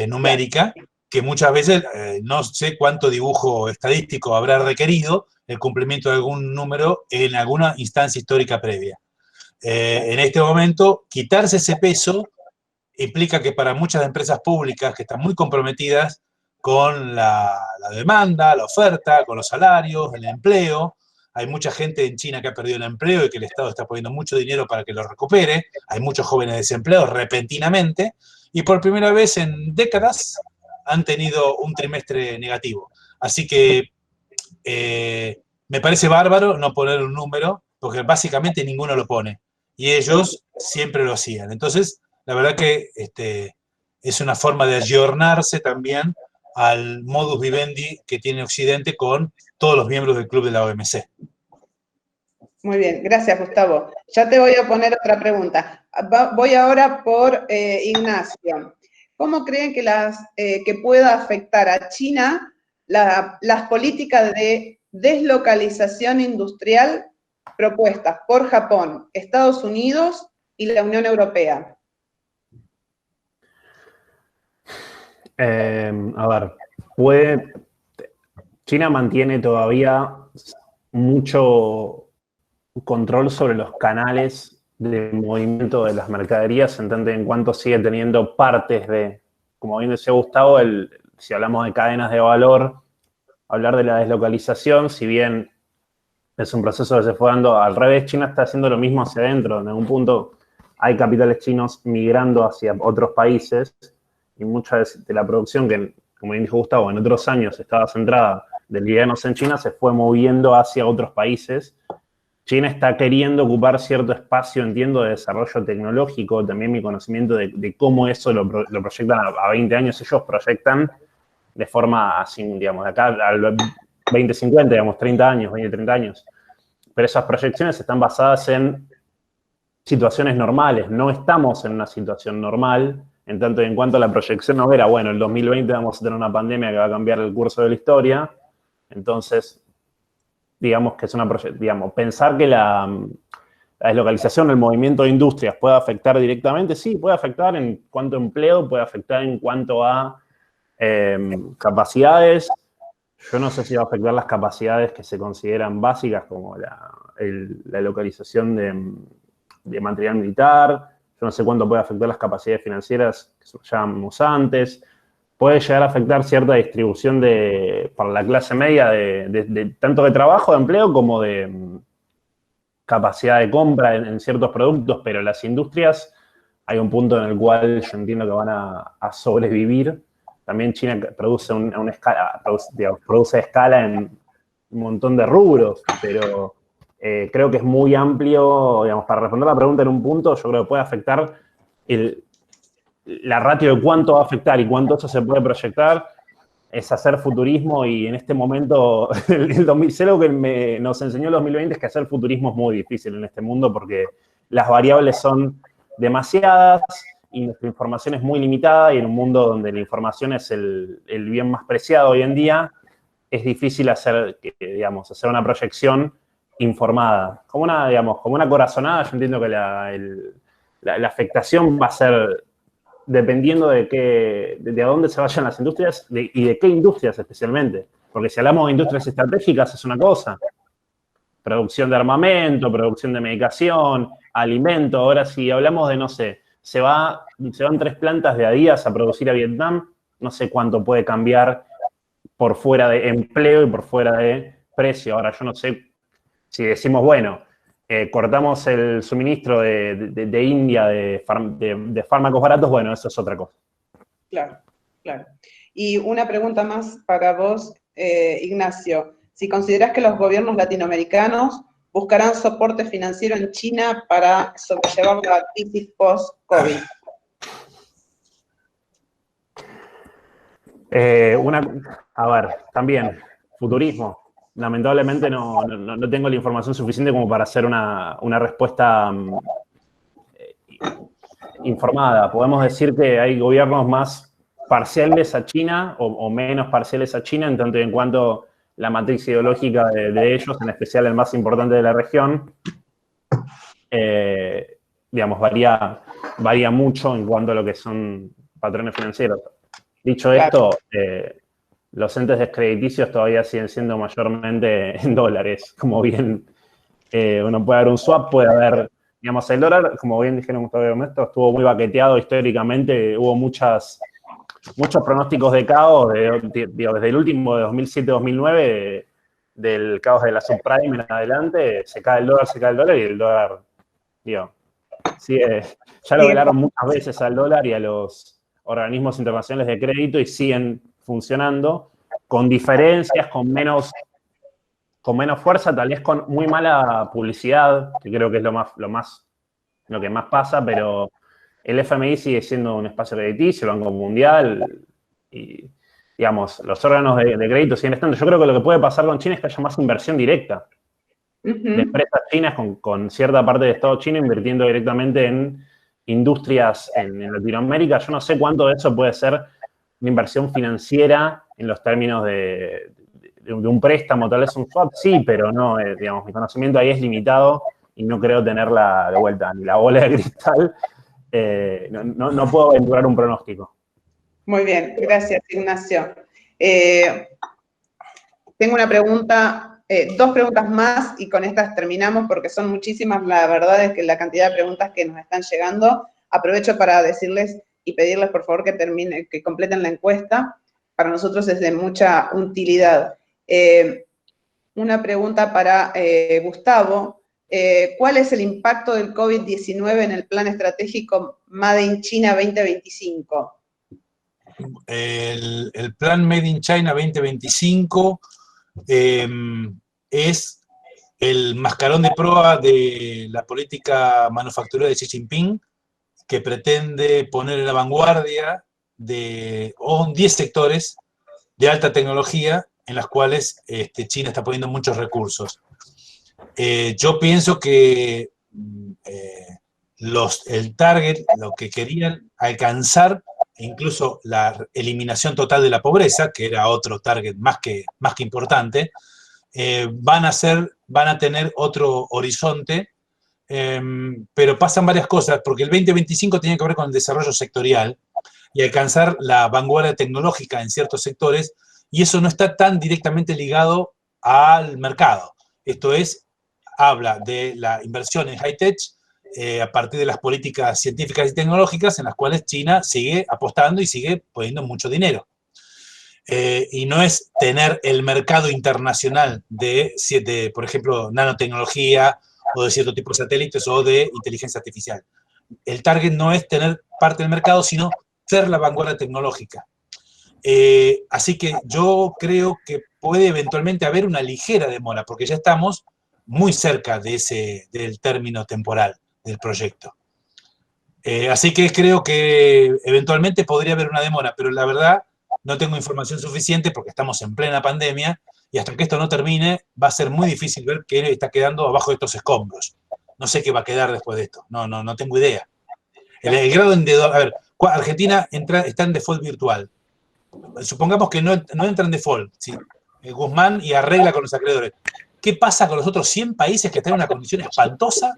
numérica, que muchas veces no sé cuánto dibujo estadístico habrá requerido el cumplimiento de algún número en alguna instancia histórica previa. En este momento, quitarse ese peso implica que para muchas empresas públicas que están muy comprometidas con la demanda, la oferta, con los salarios, el empleo, hay mucha gente en China que ha perdido el empleo y que el Estado está poniendo mucho dinero para que lo recupere, hay muchos jóvenes desempleados repentinamente, y por primera vez en décadas han tenido un trimestre negativo. Así que me parece bárbaro no poner un número, porque básicamente ninguno lo pone. Y ellos siempre lo hacían. Entonces, la verdad que es una forma de ayornarse también al modus vivendi que tiene Occidente con todos los miembros del club de la OMC. Muy bien, gracias, Gustavo. Ya te voy a poner otra pregunta. Voy ahora por Ignacio. ¿Cómo creen que pueda afectar a China las políticas de deslocalización industrial propuestas por Japón, Estados Unidos y la Unión Europea? A ver, China mantiene todavía mucho control sobre los canales de movimiento de las mercaderías, en tanto en cuanto sigue teniendo partes de, como bien decía Gustavo, si hablamos de cadenas de valor, hablar de la deslocalización, si bien es un proceso que se fue dando al revés, China está haciendo lo mismo hacia adentro. En algún punto hay capitales chinos migrando hacia otros países y mucha de la producción que, como bien dijo Gustavo, en otros años estaba centrada de livianos en China, se fue moviendo hacia otros países. China está queriendo ocupar cierto espacio, entiendo, de desarrollo tecnológico, también mi conocimiento de cómo eso lo proyectan a 20 años, ellos proyectan de forma así, digamos, de acá al 2050, digamos, 30 años, 20, 30 años. Pero esas proyecciones están basadas en situaciones normales, no estamos en una situación normal, en tanto y en cuanto la proyección no era, bueno, el 2020 vamos a tener una pandemia que va a cambiar el curso de la historia, entonces digamos que es una proyección, digamos, pensar que la deslocalización, el movimiento de industrias puede afectar directamente, sí, puede afectar en cuanto a empleo, puede afectar en cuanto a capacidades. Yo no sé si va a afectar las capacidades que se consideran básicas, como la localización de material militar. Yo no sé cuánto puede afectar las capacidades financieras que llamamos antes. Puede llegar a afectar cierta distribución para la clase media tanto de trabajo, de empleo, como de capacidad de compra en ciertos productos, pero las industrias hay un punto en el cual yo entiendo que van a sobrevivir. También China produce una escala, produce a escala en un montón de rubros, pero creo que es muy amplio, digamos, para responder la pregunta en un punto, yo creo que puede afectar la ratio de cuánto va a afectar y cuánto eso se puede proyectar, es hacer futurismo y en este momento, sé lo que nos enseñó el 2020 es que hacer futurismo es muy difícil en este mundo porque las variables son demasiadas y nuestra información es muy limitada y en un mundo donde la información es el bien más preciado hoy en día, es difícil hacer una proyección informada. Como una corazonada, yo entiendo que la afectación va a ser dependiendo de a dónde se vayan las industrias y de qué industrias especialmente. Porque si hablamos de industrias estratégicas es una cosa. Producción de armamento, producción de medicación, alimento. Ahora si hablamos de, no sé, se van 3 plantas de Adidas a producir a Vietnam, no sé cuánto puede cambiar por fuera de empleo y por fuera de precio. Ahora yo no sé si decimos, bueno, cortamos el suministro de India de fármacos baratos, bueno, eso es otra cosa. Claro, claro. Y una pregunta más para vos, Ignacio. Si considerás que los gobiernos latinoamericanos buscarán soporte financiero en China para sobrellevar la crisis post-COVID. También, futurismo. Lamentablemente no tengo la información suficiente como para hacer una respuesta informada. Podemos decir que hay gobiernos más parciales a China o menos parciales a China, en tanto y en cuanto la matriz ideológica de ellos, en especial el más importante de la región, varía mucho en cuanto a lo que son patrones financieros. Dicho esto, los entes descrediticios todavía siguen siendo mayormente en dólares. Como bien uno puede haber un swap, puede haber, el dólar, como bien dijeron Gustavo y Ernesto, estuvo muy baqueteado históricamente, hubo muchos pronósticos de caos, desde el último de 2007-2009, del caos de la subprime en adelante, se cae el dólar y el dólar, ya lo velaron muchas veces al dólar y a los organismos internacionales de crédito y siguen funcionando con diferencias, con con menos fuerza, tal vez con muy mala publicidad, que creo que es lo que más pasa, pero el FMI sigue siendo un espacio crediticio, el Banco Mundial, y, digamos, los órganos de crédito siguen estando. Yo creo que lo que puede pasar con China es que haya más inversión directa de empresas chinas con cierta parte del Estado chino invirtiendo directamente en industrias en Latinoamérica. Yo no sé cuánto de eso puede ser una inversión financiera en los términos de un préstamo, tal vez un swap, sí, pero no, digamos, mi conocimiento ahí es limitado y no creo tenerla de vuelta, ni la bola de cristal. No puedo aventurar un pronóstico. Muy bien, gracias, Ignacio. Tengo una pregunta, 2 preguntas más y con estas terminamos porque son muchísimas, la verdad es que la cantidad de preguntas que nos están llegando. Aprovecho para decirles y pedirles por favor que completen la encuesta. Para nosotros es de mucha utilidad. Una pregunta para Gustavo. ¿Cuál es el impacto del COVID-19 en el Plan Estratégico Made in China 2025? El Plan Made in China 2025 es el mascarón de proa de la política manufacturera de Xi Jinping, que pretende poner en la vanguardia de 10 sectores de alta tecnología en las cuales China está poniendo muchos recursos. Yo pienso que el target, lo que querían alcanzar, incluso la eliminación total de la pobreza, que era otro target más que importante, van a tener otro horizonte, pero pasan varias cosas, porque el 2025 tiene que ver con el desarrollo sectorial y alcanzar la vanguardia tecnológica en ciertos sectores, y eso no está tan directamente ligado al mercado. Esto es, habla de la inversión en high-tech a partir de las políticas científicas y tecnológicas en las cuales China sigue apostando y sigue poniendo mucho dinero. Y no es tener el mercado internacional de, por ejemplo, nanotecnología o de cierto tipo de satélites o de inteligencia artificial. El target no es tener parte del mercado, sino ser la vanguardia tecnológica. Así que yo creo que puede eventualmente haber una ligera demora, porque ya estamos muy cerca del término temporal del proyecto. Así que creo que eventualmente podría haber una demora, pero la verdad no tengo información suficiente porque estamos en plena pandemia y hasta que esto no termine va a ser muy difícil ver qué está quedando abajo de estos escombros. No sé qué va a quedar después de esto, no tengo idea. El grado de endeudamiento, a ver, Argentina está en default virtual. Supongamos que no entra en default, ¿sí? Guzmán y arregla con los acreedores. ¿Qué pasa con los otros 100 países que están en una condición espantosa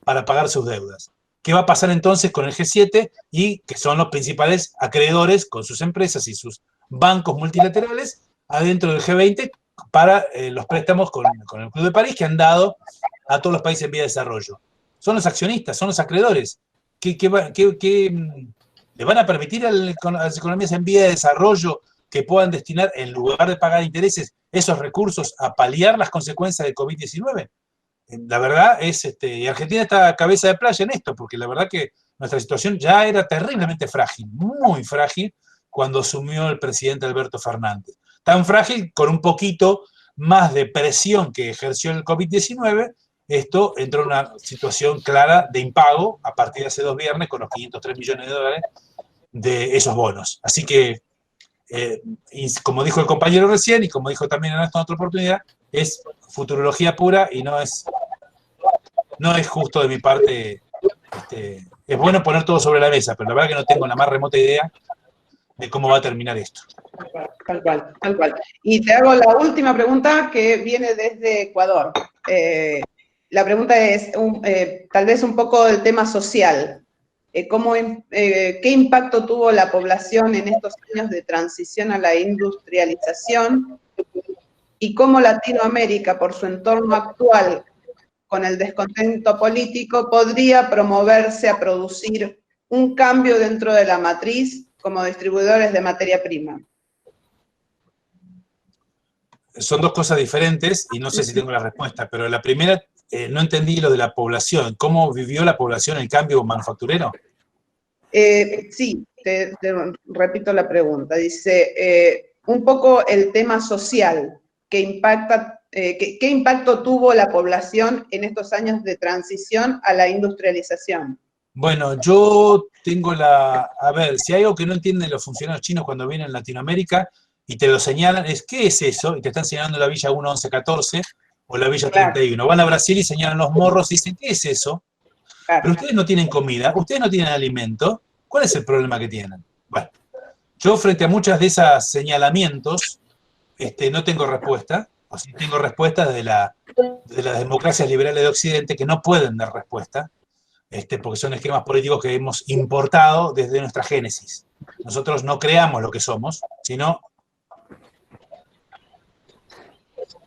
para pagar sus deudas? ¿Qué va a pasar entonces con el G7 y que son los principales acreedores con sus empresas y sus bancos multilaterales adentro del G20 para los préstamos con el Club de París que han dado a todos los países en vía de desarrollo? Son los accionistas, son los acreedores. ¿Qué le van a permitir a las economías en vía de desarrollo que puedan destinar, en lugar de pagar intereses, esos recursos a paliar las consecuencias del COVID-19? La verdad es, y Argentina está a cabeza de playa en esto, porque la verdad que nuestra situación ya era terriblemente frágil, muy frágil, cuando asumió el presidente Alberto Fernández. Tan frágil, con un poquito más de presión que ejerció el COVID-19, esto entró en una situación clara de impago a partir de hace 2 viernes con los 503 millones de dólares de esos bonos. Así que, y como dijo el compañero recién, y como dijo también en esta otra oportunidad, es futurología pura y no es justo de mi parte. Es bueno poner todo sobre la mesa, pero la verdad que no tengo la más remota idea de cómo va a terminar esto. Tal cual. Y te hago la última pregunta que viene desde Ecuador. La pregunta es tal vez un poco del tema social. ¿Qué impacto tuvo la población en estos años de transición a la industrialización? Y cómo Latinoamérica, por su entorno actual, con el descontento político, podría promoverse a producir un cambio dentro de la matriz como distribuidores de materia prima. Son 2 cosas diferentes y no sé si tengo la respuesta, pero la primera, no entendí lo de la población. ¿Cómo vivió la población el cambio manufacturero? Sí, te repito la pregunta. Dice, un poco el tema social que impacta ¿Qué impacto tuvo la población en estos años de transición a la industrialización? Bueno, yo tengo a ver, si hay algo que no entienden los funcionarios chinos cuando vienen a Latinoamérica y te lo señalan, es ¿qué es eso? Y te están señalando la Villa 1, 11, 14 o la Villa 31. Van a Brasil y señalan los morros y dicen, ¿qué es eso? Pero ustedes no tienen comida, ustedes no tienen alimento. ¿Cuál es el problema que tienen? Bueno, yo frente a muchas de esas señalamientos no tengo respuesta. O sea, tengo respuestas de las democracias liberales de Occidente que no pueden dar respuesta, porque son esquemas políticos que hemos importado desde nuestra génesis. Nosotros no creamos lo que somos, sino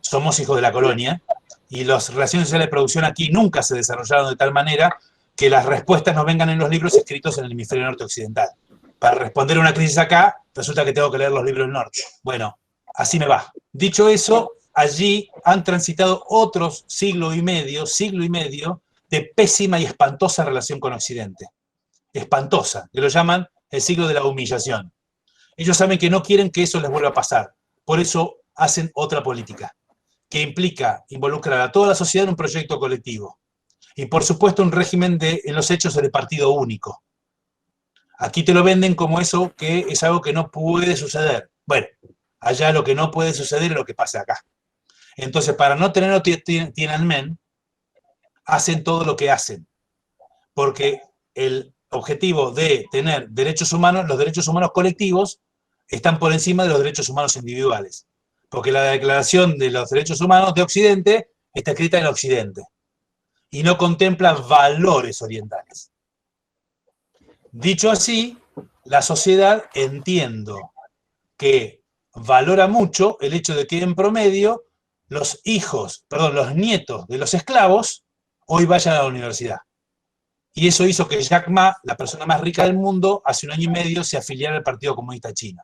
somos hijos de la colonia, y las relaciones sociales de producción aquí nunca se desarrollaron de tal manera que las respuestas nos vengan en los libros escritos en el hemisferio norte occidental. Para responder a una crisis acá, resulta que tengo que leer los libros del norte. Bueno, así me va. Dicho eso, allí han transitado otros siglo y medio de pésima y espantosa relación con Occidente. Espantosa, que lo llaman el siglo de la humillación. Ellos saben que no quieren que eso les vuelva a pasar. Por eso hacen otra política, que implica involucrar a toda la sociedad en un proyecto colectivo. Y por supuesto un régimen en los hechos de partido único. Aquí te lo venden como eso, que es algo que no puede suceder. Bueno, allá lo que no puede suceder es lo que pasa acá. Entonces, para no tener Tiananmen, hacen todo lo que hacen. Porque el objetivo de tener derechos humanos, los derechos humanos colectivos, están por encima de los derechos humanos individuales. Porque la Declaración de los Derechos Humanos de Occidente está escrita en Occidente. Y no contempla valores orientales. Dicho así, la sociedad, entiendo que valora mucho el hecho de que en promedio los nietos de los esclavos hoy vayan a la universidad. Y eso hizo que Jack Ma, la persona más rica del mundo, hace 1 año y medio se afiliara al Partido Comunista Chino.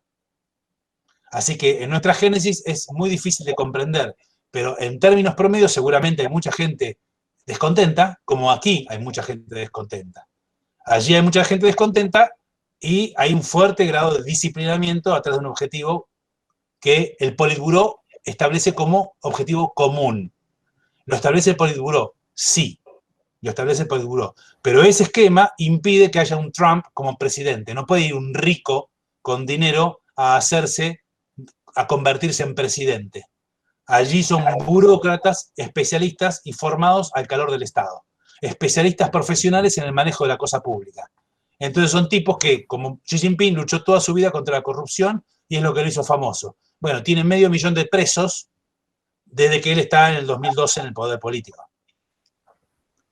Así que en nuestra génesis es muy difícil de comprender, pero en términos promedios seguramente hay mucha gente descontenta, como aquí hay mucha gente descontenta. Allí hay mucha gente descontenta y hay un fuerte grado de disciplinamiento a través de un objetivo que el Politburó establece como objetivo común. ¿Lo establece el Politburó? Sí, lo establece el Politburó. Pero ese esquema impide que haya un Trump como presidente. No puede ir un rico con dinero a convertirse en presidente. Allí son burócratas, especialistas y formados al calor del Estado. Especialistas profesionales en el manejo de la cosa pública. Entonces son tipos que, como Xi Jinping, luchó toda su vida contra la corrupción y es lo que lo hizo famoso. Bueno, tiene 500.000 de presos desde que él está en el 2012 en el poder político.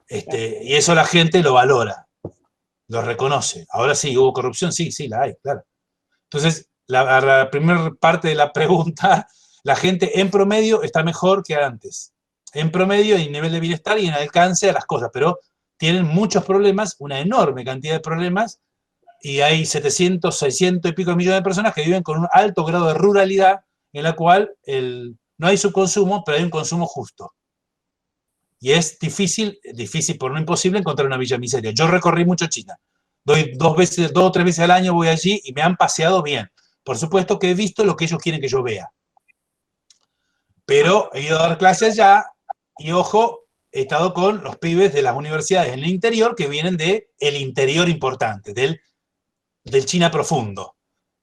Y eso la gente lo valora, lo reconoce. Ahora sí, ¿hubo corrupción? Sí, la hay, claro. Entonces, la primera parte de la pregunta, la gente en promedio está mejor que antes. En promedio, en nivel de bienestar y en alcance a las cosas, pero tienen muchos problemas, una enorme cantidad de problemas, y hay 700, 600 y pico millones de personas que viven con un alto grado de ruralidad en la cual no hay subconsumo, pero hay un consumo justo. Y es difícil por no imposible, encontrar una villa miseria. Yo recorrí mucho China. 2 o 3 veces al año voy allí y me han paseado bien. Por supuesto que he visto lo que ellos quieren que yo vea. Pero he ido a dar clases allá y, ojo, he estado con los pibes de las universidades en el interior que vienen del interior importante, del China profundo.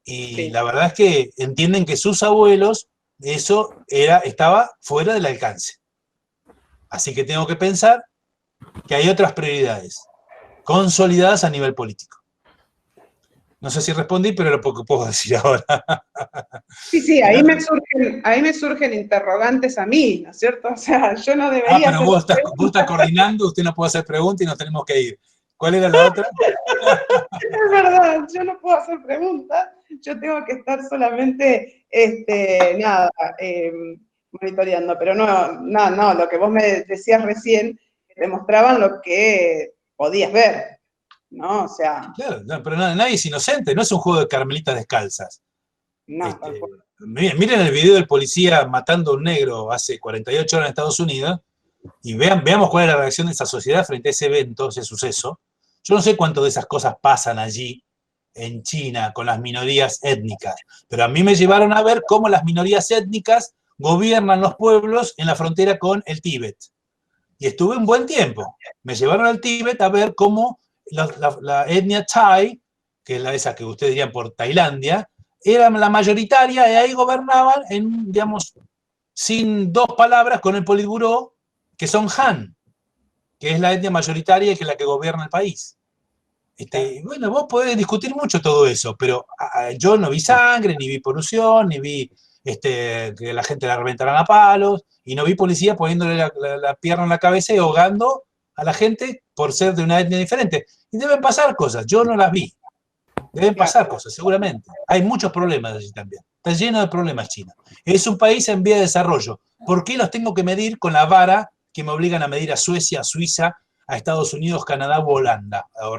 Y sí, la verdad es que entienden que sus abuelos, eso estaba fuera del alcance. Así que tengo que pensar que hay otras prioridades consolidadas a nivel político. No sé si respondí, pero lo que puedo decir ahora. Sí, ahí me surgen interrogantes a mí, ¿no es cierto? O sea, yo no debería... pero vos estás coordinando, usted no puede hacer preguntas y nos tenemos que ir. ¿Cuál era la otra? Es verdad, yo no puedo hacer preguntas, yo tengo que estar solamente, monitoreando, pero no, lo que vos me decías recién, demostraban lo que podías ver, ¿no? O sea... Claro, pero nadie es inocente, no es un juego de carmelitas descalzas. No, miren el video del policía matando a un negro hace 48 horas en Estados Unidos y veamos cuál es la reacción de esa sociedad frente a ese evento, ese suceso. Yo no sé cuánto de esas cosas pasan allí en China con las minorías étnicas, pero a mí me llevaron a ver cómo las minorías étnicas gobiernan los pueblos en la frontera con el Tíbet. Y estuve un buen tiempo. Me llevaron al Tíbet a ver cómo la etnia Thai, que es esa que ustedes dirían por Tailandia, era la mayoritaria y ahí gobernaban, digamos, sin dos palabras con el Politburó, que son Han, que es la etnia mayoritaria y que es la que gobierna el país. Bueno, vos podés discutir mucho todo eso, pero yo no vi sangre, ni vi polución, ni vi que la gente la reventaran a palos, y no vi policía poniéndole la pierna en la cabeza y ahogando a la gente por ser de una etnia diferente. Y deben pasar cosas, yo no las vi. Deben pasar cosas, seguramente. Hay muchos problemas allí también. Está lleno de problemas China. Es un país en vía de desarrollo. ¿Por qué los tengo que medir con la vara que me obligan a medir a Suecia, a Suiza, a Estados Unidos, Canadá o Holanda? O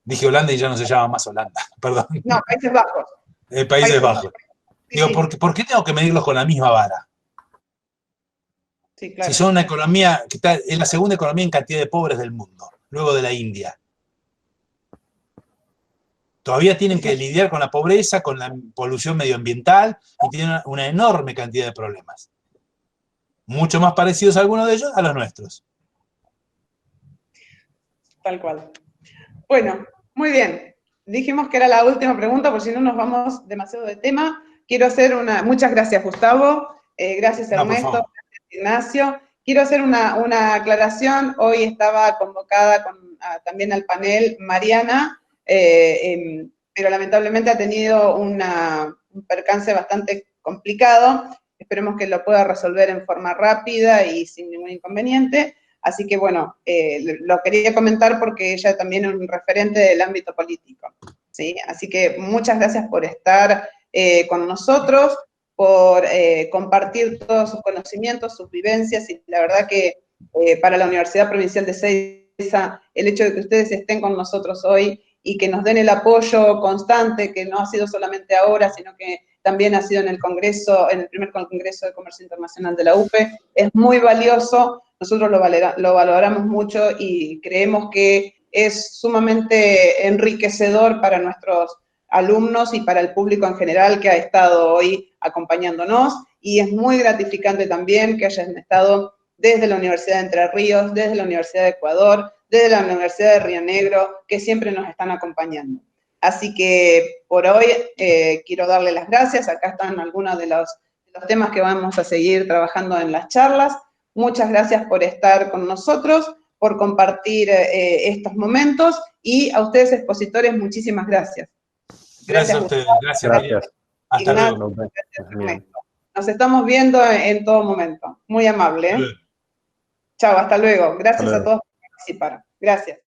dije Holanda y ya no se llama más Holanda, perdón. No, Países Bajos. Países Bajos. Sí, Digo, sí. ¿por qué tengo que medirlos con la misma vara? Sí, claro. Si son una economía que es la segunda economía en cantidad de pobres del mundo, luego de la India. Todavía tienen que lidiar con la pobreza, con la polución medioambiental y tienen una enorme cantidad de problemas. Mucho más parecidos algunos de ellos a los nuestros. Tal cual. Bueno, muy bien. Dijimos que era la última pregunta, porque si no nos vamos demasiado de tema. Quiero hacer muchas gracias, Gustavo. Gracias, Ernesto. Gracias, Ignacio. Quiero hacer una aclaración. Hoy estaba convocada también al panel Mariana, pero lamentablemente ha tenido un percance bastante complicado. Esperemos que lo pueda resolver en forma rápida y sin ningún inconveniente. Así que, bueno, lo quería comentar porque ella también es un referente del ámbito político, ¿sí? Así que muchas gracias por estar con nosotros, por compartir todos sus conocimientos, sus vivencias, y la verdad que para la Universidad Provincial de Seiza, el hecho de que ustedes estén con nosotros hoy y que nos den el apoyo constante, que no ha sido solamente ahora, sino que también ha sido en el Congreso, en el primer Congreso de Comercio Internacional de la UPE, es muy valioso. Nosotros lo valoramos mucho y creemos que es sumamente enriquecedor para nuestros alumnos y para el público en general que ha estado hoy acompañándonos, y es muy gratificante también que hayan estado desde la Universidad de Entre Ríos, desde la Universidad de Ecuador, desde la Universidad de Río Negro, que siempre nos están acompañando. Así que por hoy quiero darle las gracias. Acá están algunos de los temas que vamos a seguir trabajando en las charlas. Muchas gracias por estar con nosotros, por compartir estos momentos, y a ustedes expositores, muchísimas gracias. Gracias a ustedes, gracias. Hasta luego. Gracias. Nos estamos viendo en todo momento. Muy amable. Chao, hasta luego. Gracias a todos por participar. Gracias.